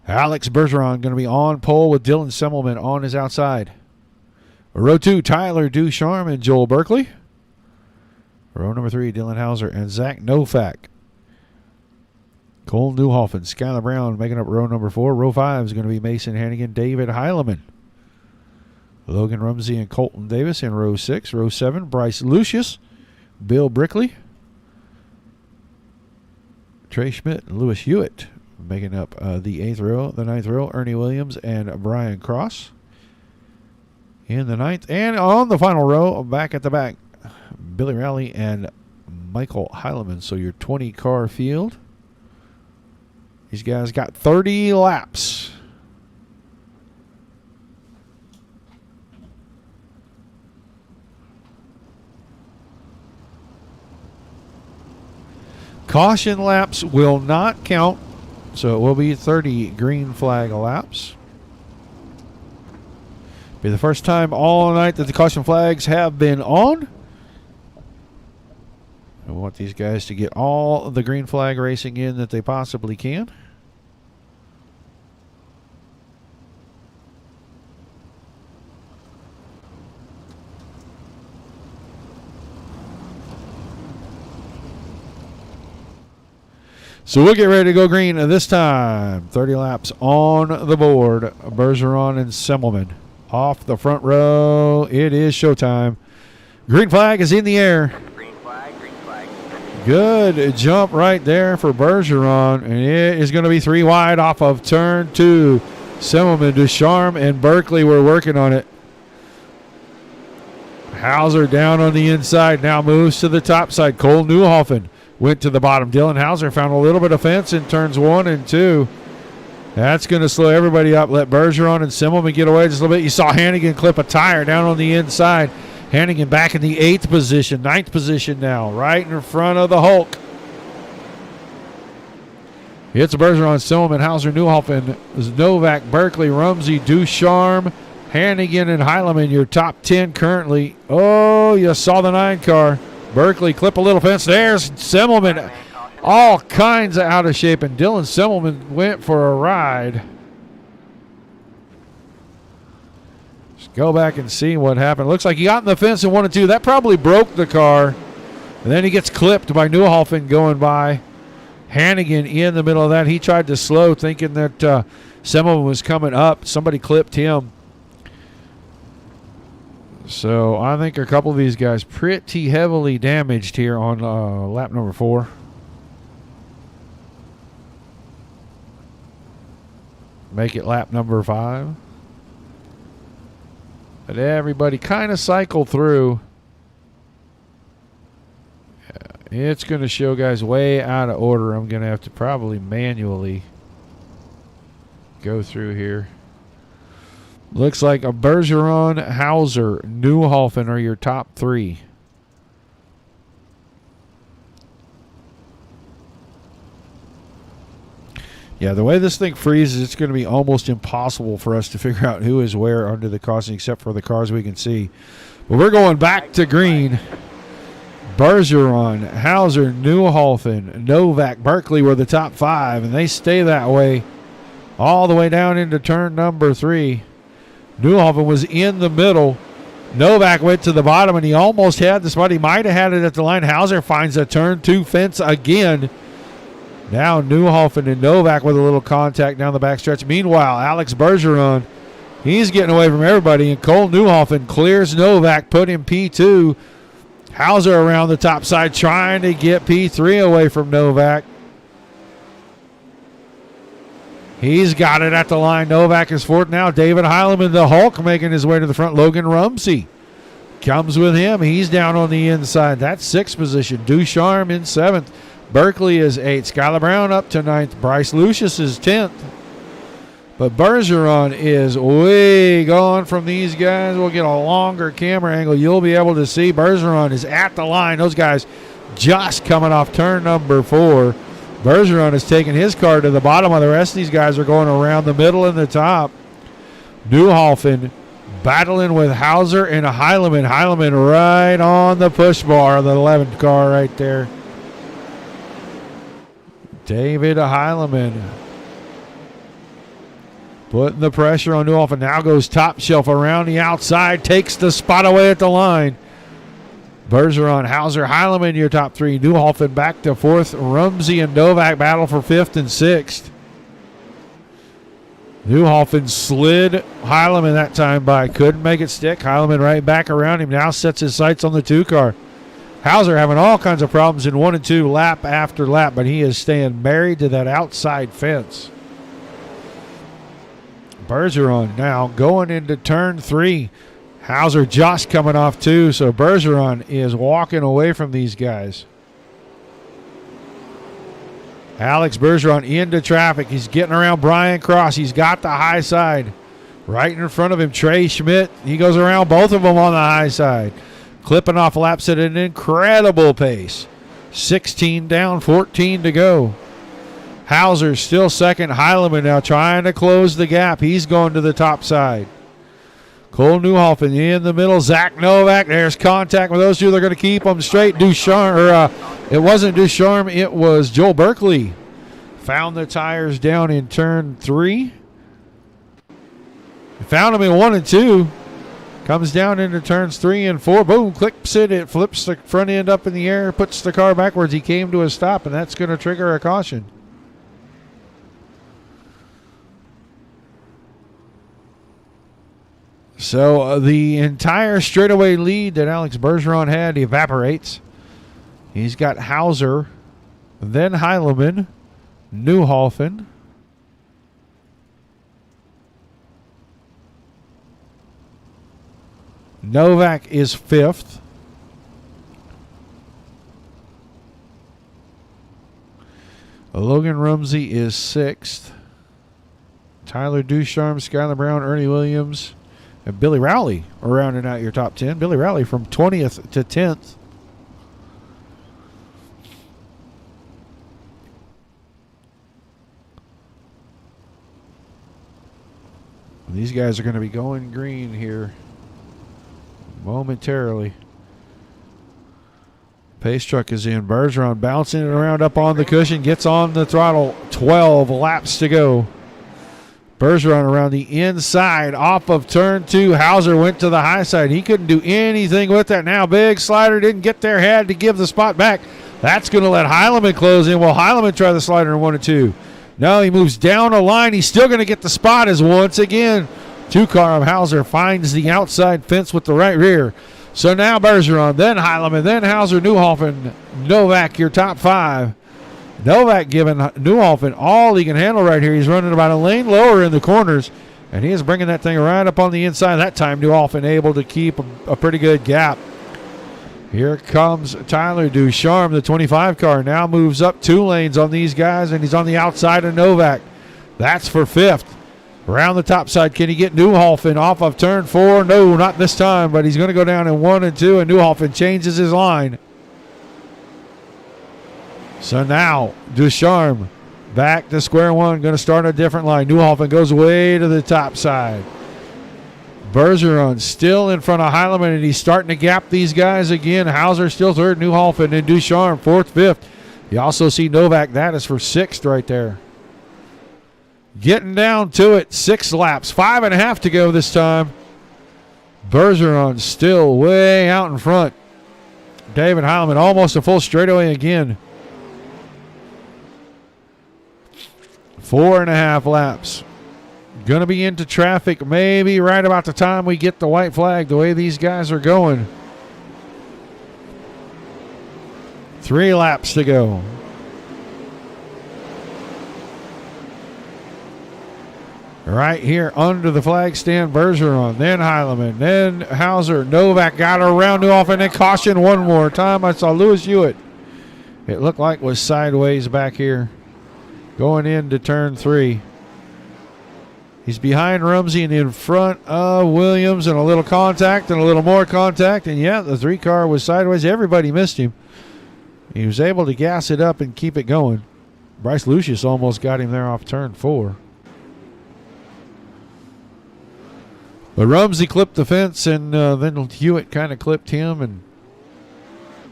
Alex Bergeron going to be on pole with Dylan Semmelman on his outside. Row 2, Tyler Ducharme and Joel Berkeley. Row number 3, Dylan Hauser and Zach Novak. Cole Newhoffen, Skylar Brown making up row number 4. Row 5 is going to be Mason Hannigan, David Heileman. Logan Rumsey and Colton Davis in row 6. Row 7, Bryce Lucius, Bill Brickley, Trey Schmidt, and Lewis Hewitt making up the 8th row. The 9th row, Ernie Williams and Brian Cross. In the 9th, and on the final row, back at the back, Billy Rowley and Michael Heileman. So your 20-car field. These guys got 30 laps. Caution laps will not count, so it will be 30 green flag laps. Be the first time all night that the caution flags have been on. I want these guys to get all the green flag racing in that they possibly can. So we'll get ready to go green this time. 30 laps on the board. Bergeron and Semmelman off the front row. It is showtime. Green flag is in the air. Green flag, green flag. Good jump right there for Bergeron. And it is going to be 3 wide off of turn 2. Semmelman, Ducharme, and Berkeley were working on it. Hauser down on the inside. Now moves to the top side. Cole Newhoffen went to the bottom. Dylan Hauser found a little bit of fence in turns 1 and 2. That's going to slow everybody up. Let Bergeron and Semmelman get away just a little bit. You saw Hannigan clip a tire down on the inside. Hannigan back in the 8th position, 9th position now, right in front of the Hulk. It's Bergeron, Semmelman, Hauser, Newhoffen, Novak, Berkeley, Rumsey, Ducharme, Hannigan, and Heileman, your top 10 currently. Oh, you saw the 9 car. Berkeley clip a little fence. There's Semmelman, all kinds of out of shape, and Dylan Semmelman went for a ride. Just go back and see what happened. Looks like he got in the fence in 1 and 2. That probably broke the car. And then he gets clipped by Newhoffen going by. Hannigan in the middle of that. He tried to slow, thinking that Semmelman was coming up. Somebody clipped him. So I think a couple of these guys pretty heavily damaged here on lap number 4. Make it lap number 5. But everybody kind of cycled through. It's going to show guys way out of order. I'm going to have to probably manually go through here. Looks like a Bergeron, Hauser, Newhoffen are your top 3. Yeah, the way this thing freezes, it's going to be almost impossible for us to figure out who is where under the caution, except for the cars we can see. But we're going back to green. Bergeron, Hauser, Newhoffen, Novak, Berkeley were the top 5, and they stay that way all the way down into turn number 3. Newhoffen was in the middle. Novak went to the bottom, and he almost had the spot. He might have had it at the line. Hauser finds a turn 2 fence again. Now Newhoffen and Novak with a little contact down the backstretch. Meanwhile, Alex Bergeron, he's getting away from everybody, and Cole Newhoffen clears Novak, put him P2. Hauser around the top side trying to get P3 away from Novak. He's got it at the line. Novak is 4th now. David Heileman, the Hulk, making his way to the front. Logan Rumsey comes with him. He's down on the inside. That's 6th position. Ducharme in 7th. Berkeley is 8th. Skylar Brown up to 9th. Bryce Lucius is 10th. But Bergeron is way gone from these guys. We'll get a longer camera angle. You'll be able to see Bergeron is at the line. Those guys just coming off turn number 4. Bergeron is taking his car to the bottom, while the rest of these guys are going around the middle and the top. Newhoffen battling with Hauser and Heileman. Heileman right on the push bar of the 11th car right there. David Heileman putting the pressure on Newhoffen. Now goes top shelf around the outside, takes the spot away at the line. Bergeron, Hauser, Heileman, your top three. Newhoffen back to fourth. Rumsey and Novak battle for fifth and sixth. Newhoffen slid Heileman that time by. Couldn't make it stick. Heileman right back around him. Now sets his sights on the 2 car. Hauser having all kinds of problems in 1 and 2 lap after lap, but he is staying married to that outside fence. Bergeron now going into turn 3. Hauser just coming off 2, so Bergeron is walking away from these guys. Alex Bergeron into traffic. He's getting around Brian Cross. He's got the high side. Right in front of him, Trey Schmidt. He goes around both of them on the high side. Clipping off laps at an incredible pace. 16 down, 14 to go. Hauser still second. Heileman now trying to close the gap. He's going to the top side. Cole Newhoffen in the middle. Zach Novak. There's contact with those two. They're going to keep them straight. It wasn't Ducharme. It was Joel Berkeley. Found the tires down in turn 3. Found them in 1 and 2. Comes down into turns 3 and 4. Boom, clips it. It flips the front end up in the air, puts the car backwards. He came to a stop, and that's going to trigger a caution. So the entire straightaway lead that Alex Bergeron had evaporates. He's got Hauser, then Heileman, Newhoffen, Novak is 5th. Logan Rumsey is 6th. Tyler Ducharme, Skylar Brown, Ernie Williams, and Billy Rowley are rounding out your top 10. Billy Rowley from 20th to 10th. These guys are going to be going green here momentarily. Pace truck is in. Bergeron bouncing it around up on the cushion. Gets on the throttle. 12 laps to go. Bergeron around the inside off of turn 2. Hauser went to the high side. He couldn't do anything with that. Now big slider didn't get there. Had to give the spot back. That's going to let Heileman close in. Well, Heileman try the slider in 1 and 2. No, he moves down a line. He's still going to get the spot as once again 2 car of Hauser finds the outside fence with the right rear. So now Bergeron, then Heileman, then Hauser, Newhoffen, Novak, your top 5. Novak giving Newhoffen all he can handle right here. He's running about a lane lower in the corners, and he is bringing that thing right up on the inside. That time Newhoffen able to keep a pretty good gap. Here comes Tyler Ducharme, the 25 car. Now moves up 2 lanes on these guys, and he's on the outside of Novak. That's for 5th. Around the top side, can he get Newhoffen off of turn 4? No, not this time, but he's going to go down in 1 and 2, and Newhoffen changes his line. So now Ducharme back to square one, going to start a different line. Newhoffen goes way to the top side. Bergeron still in front of Heileman, and he's starting to gap these guys again. Hauser still 3rd, Newhoffen, and Ducharme 4th, 5th. You also see Novak. That is for 6th right there. Getting down to it. 6 laps. 5.5 to go this time. Bergeron still way out in front. David Heileman almost a full straightaway again. 4.5 laps. Going to be into traffic maybe right about the time we get the white flag, the way these guys are going. 3 laps to go. Right here under the flag stand, Bergeron, then Heileman, then Hauser. Novak got around Newhoffen, and then caution one more time. I saw Lewis Hewitt. It looked like was sideways back here. Going into turn 3. He's behind Rumsey and in front of Williams, and a little contact and a little more contact. And yeah, the 3 car was sideways. Everybody missed him. He was able to gas it up and keep it going. Bryce Lucius almost got him there off turn 4. But Rumsey clipped the fence, and then Hewitt kind of clipped him, and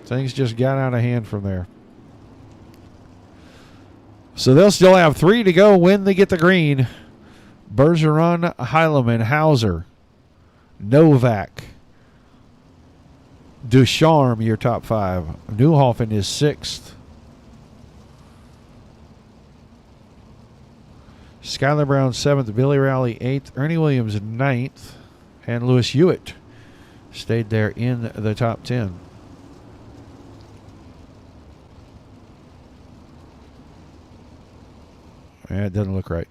things just got out of hand from there. So they'll still have 3 to go when they get the green. Bergeron, Heilemann, Hauser, Novak, Ducharme, your top 5. Newhoffen is 6th. Skylar Brown 7th, Billy Rowley 8th, Ernie Williams 9th, and Lewis Hewitt stayed there in the top 10. Yeah, it doesn't look right.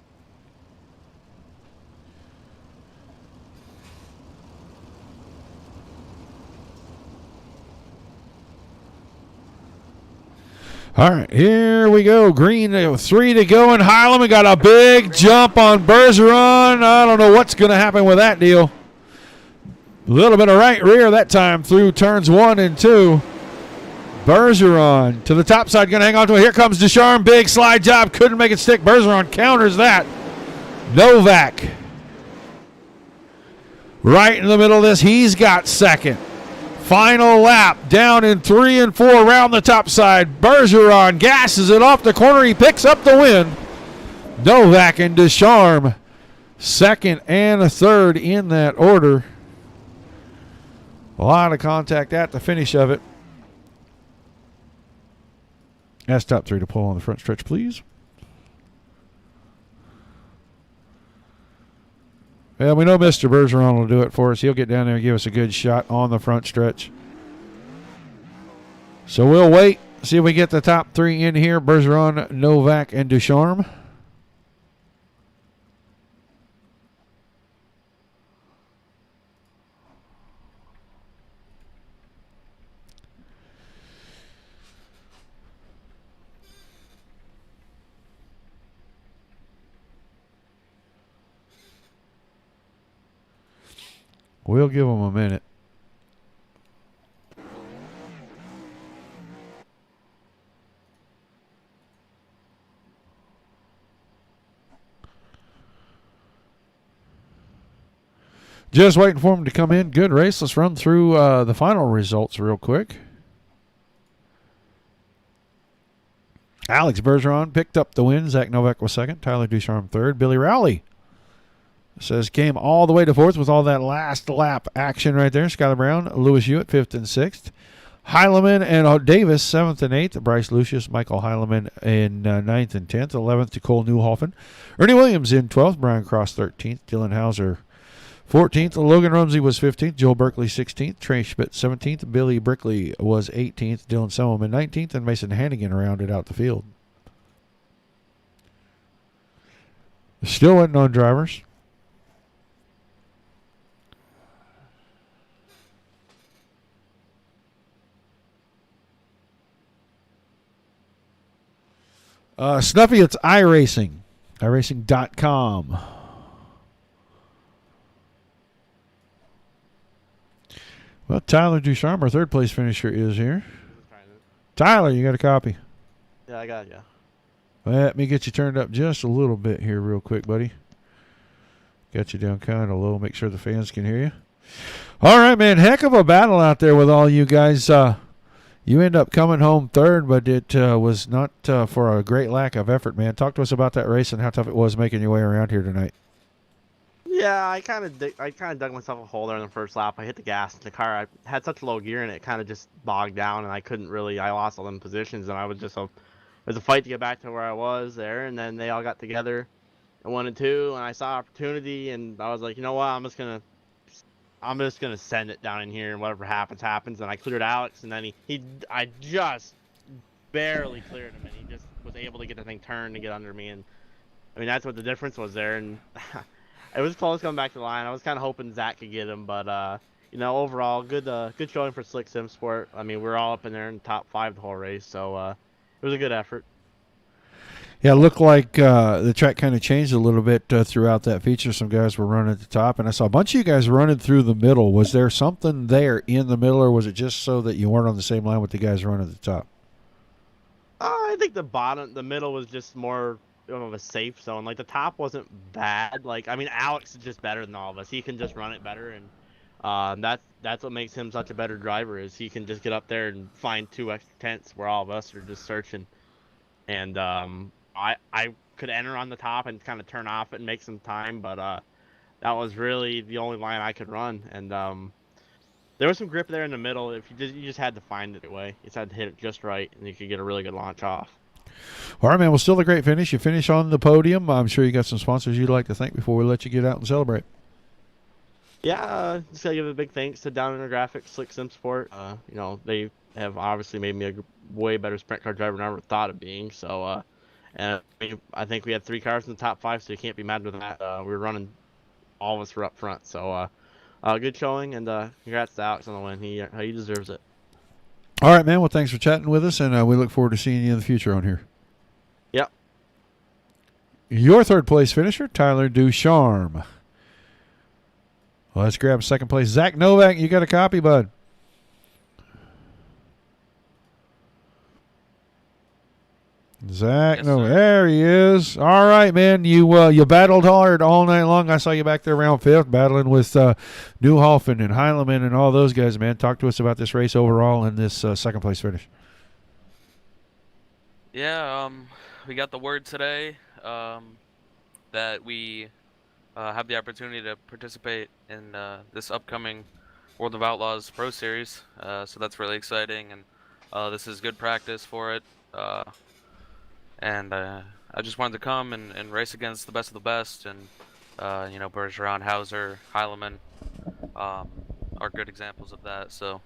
All right, here we go. Green, 3 to go, and Heilemann got a big jump on Bergeron. I don't know what's going to happen with that deal. A little bit of right rear that time through turns 1 and 2. Bergeron to the top side, going to hang on to it. Here comes Ducharme, big slide job, couldn't make it stick. Bergeron counters that. Novak right in the middle of this. He's got second. Final lap, down in 3 and 4 around the top side. Bergeron gasses it off the corner. He picks up the win. Novak and Ducharme, second and third in that order. A lot of contact at the finish of it. Ask top 3 to pull on the front stretch, please. Yeah, we know Mr. Bergeron will do it for us. He'll get down there and give us a good shot on the front stretch. So we'll wait, see if we get the top 3 in here. Bergeron, Novak, and Ducharme. We'll give them a minute. Just waiting for them to come in. Good race. Let's run through the final results real quick. Alex Bergeron picked up the win. Zach Novak was second. Tyler Ducharme third. Billy Rowley says came all the way to fourth with all that last lap action right there. Skylar Brown, Lewis Hewitt, 5th and 6th. Heilemann and Davis, 7th and 8th. Bryce Lucius, Michael Heilemann in 9th and 10th. 11th to Cole Newhoffen. Ernie Williams in 12th. Brian Cross, 13th. Dylan Hauser, 14th. Logan Rumsey was 15th. Joel Berkeley, 16th. Trey Schmidt, 17th. Billy Brickley was 18th. Dylan Selman, 19th. And Mason Hannigan rounded out the field. Still waiting on drivers. Snuffy, it's iRacing. iRacing.com. Well, Tyler Ducharme, our third place finisher, is here. Tyler, you got a copy? Yeah, I got you. Let me get you turned up just a little bit here real quick, buddy. Got you down kind of low. Make sure the fans can hear you. All right, man. Heck of a battle out there with all you guys. You end up coming home third, but it was not for a great lack of effort, man. Talk to us about that race and how tough it was making your way around here tonight. Yeah, I kind of dug myself a hole there in the first lap. I hit the gas in the car. I had such low gear, and it kind of just bogged down, and I lost all them positions, and it was a fight to get back to where I was there, and then they all got together and 1 and 2, and I saw opportunity, and I was like, you know what, I'm just gonna send it down in here, and whatever happens, happens. And I cleared Alex, and then I just barely cleared him, and he just was able to get the thing turned and get under me. And I mean, that's what the difference was there. And it was close coming back to the line. I was kind of hoping Zach could get him, but overall, good showing for Slick Sim Sport. I mean, we're all up in there in the top 5 the whole race, so it was a good effort. Yeah, it looked like the track kind of changed a little bit throughout that feature. Some guys were running at the top, and I saw a bunch of you guys running through the middle. Was there something there in the middle, or was it just so that you weren't on the same line with the guys running at the top? I think the middle was just more of a safe zone. Like, the top wasn't bad. Like, I mean, Alex is just better than all of us. He can just run it better, and that's what makes him such a better driver, is he can just get up there and find 2 extra tenths where all of us are just searching. And I could enter on the top and kind of turn off and make some time, but that was really the only line I could run. And there was some grip there in the middle. If you just had to find it way. You just had to hit it just right, and you could get a really good launch off. All right, man. Well, still a great finish. You finish on the podium. I'm sure you got some sponsors you'd like to thank before we let you get out and celebrate. Yeah, just gotta give a big thanks to Down Under Graphics, Slick Sim Sport. They have obviously made me a way better sprint car driver than I ever thought of being. So, and I think we had 3 cars in the top 5, so you can't be mad with that. We were running, all of us were up front. So, good showing, and congrats to Alex on the win. He deserves it. All right, man. Well, thanks for chatting with us, and we look forward to seeing you in the future on here. Yep. Your third place finisher, Tyler Ducharme. Let's grab second place. Zach Novak, you got a copy, bud? Zach, Yes, no, sir. there he is. All right, man. You battled hard all night long. I saw you back there around 5th, battling with Newhoffen and Heileman and all those guys, man. Talk to us about this race overall and this second place finish. Yeah, we got the word today that we have the opportunity to participate in this upcoming World of Outlaws Pro Series. So that's really exciting, and this is good practice for it. And I just wanted to come and race against the best of the best, and Bergeron, Hauser, Heileman are good examples of that. So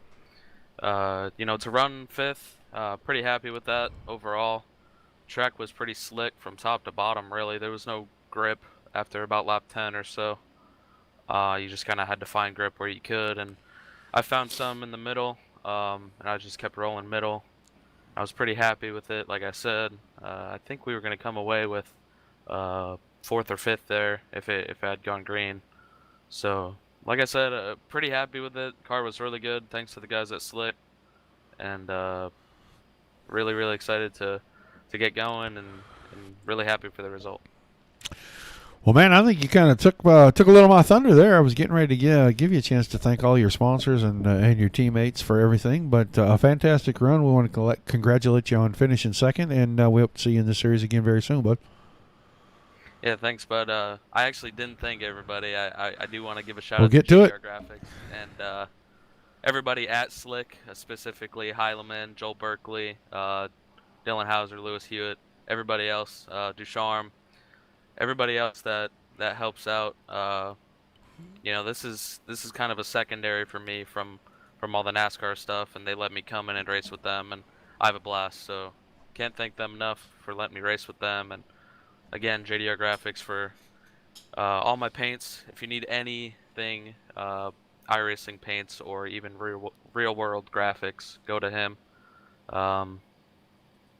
to run 5th, pretty happy with that overall. Track was pretty slick from top to bottom, really. There was no grip after about lap 10 or so. You just kind of had to find grip where you could, and I found some in the middle, and I just kept rolling middle. I was pretty happy with it. Like I said, I think we were going to come away with 4th or 5th there if it had gone green. So, like I said, pretty happy with it. Car was really good, thanks to the guys at Slick, and really, really excited to get going, and really happy for the result. Well, man, I think you kind of took a little of my thunder there. I was getting ready to give you a chance to thank all your sponsors and your teammates for everything. But a fantastic run. We want to congratulate you on finishing second, and we hope to see you in this series again very soon, bud. Yeah, thanks, bud. I actually didn't thank everybody. I do want to give a shout We'll out get to to it. GR Graphics and everybody at Slick, specifically Heileman, Joel Berkeley, Dylan Hauser, Lewis Hewitt, everybody else, Ducharme, everybody else that helps out. This is kind of a secondary for me from all the NASCAR stuff, and they let me come in and race with them, and I have a blast. So can't thank them enough for letting me race with them. And again, JDR Graphics for all my paints. If you need anything iRacing paints or even real world graphics, go to him.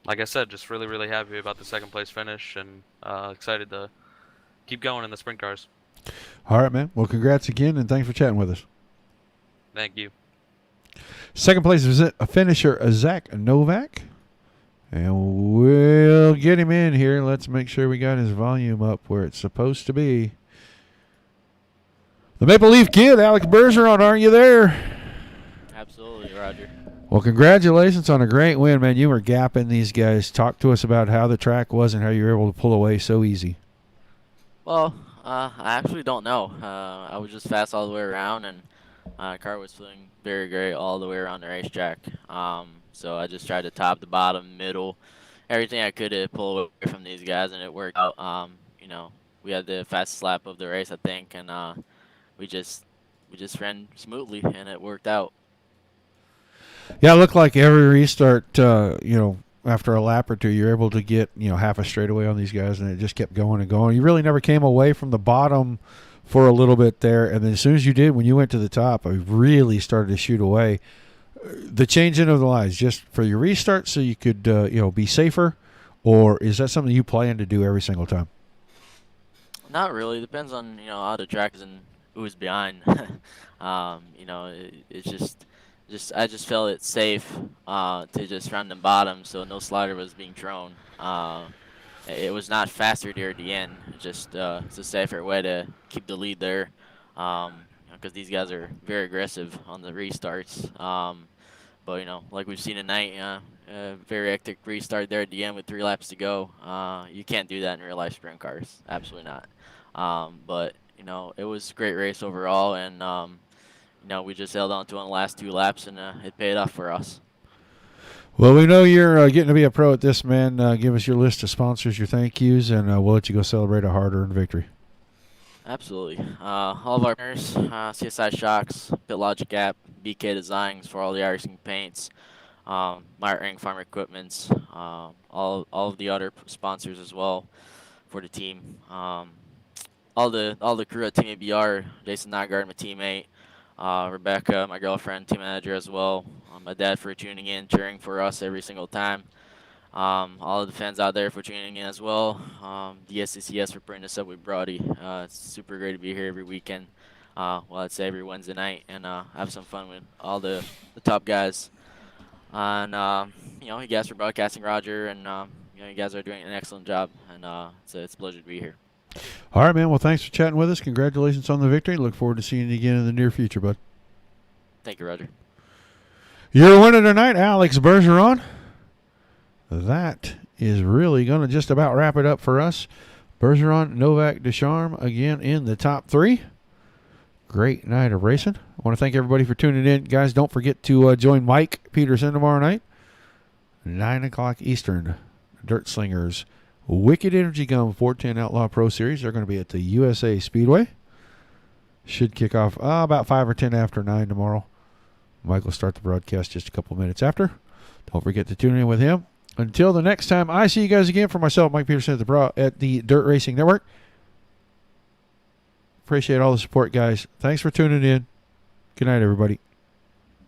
Like I said, just really, really happy about the second place finish, and excited to keep going in the sprint cars. All right, man. Well, congrats again, and thanks for chatting with us. Thank you. Second place is a finisher, Zach Novak. And we'll get him in here. Let's make sure we got his volume up where it's supposed to be. The Maple Leaf Kid, Alex Bergeron, are you there? Absolutely, Roger. Well, congratulations on a great win, man. You were gapping these guys. Talk to us about how the track was and how you were able to pull away so easy. Well, I actually don't know. I was just fast all the way around, and car was feeling very great all the way around the racetrack. So I just tried to top, the bottom, middle, everything I could to pull away from these guys, and it worked out. We had the fastest lap of the race, I think, and we just ran smoothly, and it worked out. Yeah, it looked like every restart, after a lap or two, you're able to get, half a straightaway on these guys, and it just kept going and going. You really never came away from the bottom for a little bit there, and then as soon as you did, when you went to the top, I really started to shoot away. The changing of the lines, just for your restart so you could, be safer, or is that something you plan to do every single time? Not really. Depends on how the track is and who's behind. It's just I just felt it safe to just run the bottom, so no slider was being thrown. It was not faster there at the end. Just it's a safer way to keep the lead there, because these guys are very aggressive on the restarts. But like we've seen tonight, very hectic restart there at the end with 3 laps to go. You can't do that in real life sprint cars. Absolutely not. But you know, it was a great race overall, and you know, we just held on to it on the last 2 laps, and it paid off for us. Well, we know you're getting to be a pro at this, man. Give us your list of sponsors, your thank yous, and we'll let you go celebrate a hard-earned victory. Absolutely. All of our partners, CSI Shocks, PitLogic app, BK Designs for all the racing paints, Meyer Ring Farm Equipments, all of the other sponsors as well for the team. All the crew at Team ABR, Jason Nygaard, my teammate, Rebecca, my girlfriend, team manager as well, my dad for tuning in, cheering for us every single time. All of the fans out there for tuning in as well. The SCCS for putting us up with Brody. It's super great to be here every weekend. Well, I'd say every Wednesday night, and have some fun with all the top guys. And you know, you guys for broadcasting, Roger, and you know, you guys are doing an excellent job, and it's a pleasure to be here. All right, man. Well, thanks for chatting with us. Congratulations on the victory. Look forward to seeing you again in the near future, bud. Thank you, Roger. Your winner tonight, Alex Bergeron. That is really going to just about wrap it up for us. Bergeron, Novak, Deschamps, again in the top 3. Great night of racing. I want to thank everybody for tuning in. Guys, don't forget to join Mike Peterson tomorrow night, 9 o'clock Eastern. Dirt Slingers Wicked Energy Gum 410 Outlaw Pro Series. They're going to be at the USA Speedway. Should kick off about 5 or 10 after 9 tomorrow. Mike will start the broadcast just a couple minutes after. Don't forget to tune in with him. Until the next time I see you guys again, for myself, Mike Peterson at the Dirt Racing Network. Appreciate all the support, guys. Thanks for tuning in. Good night, everybody.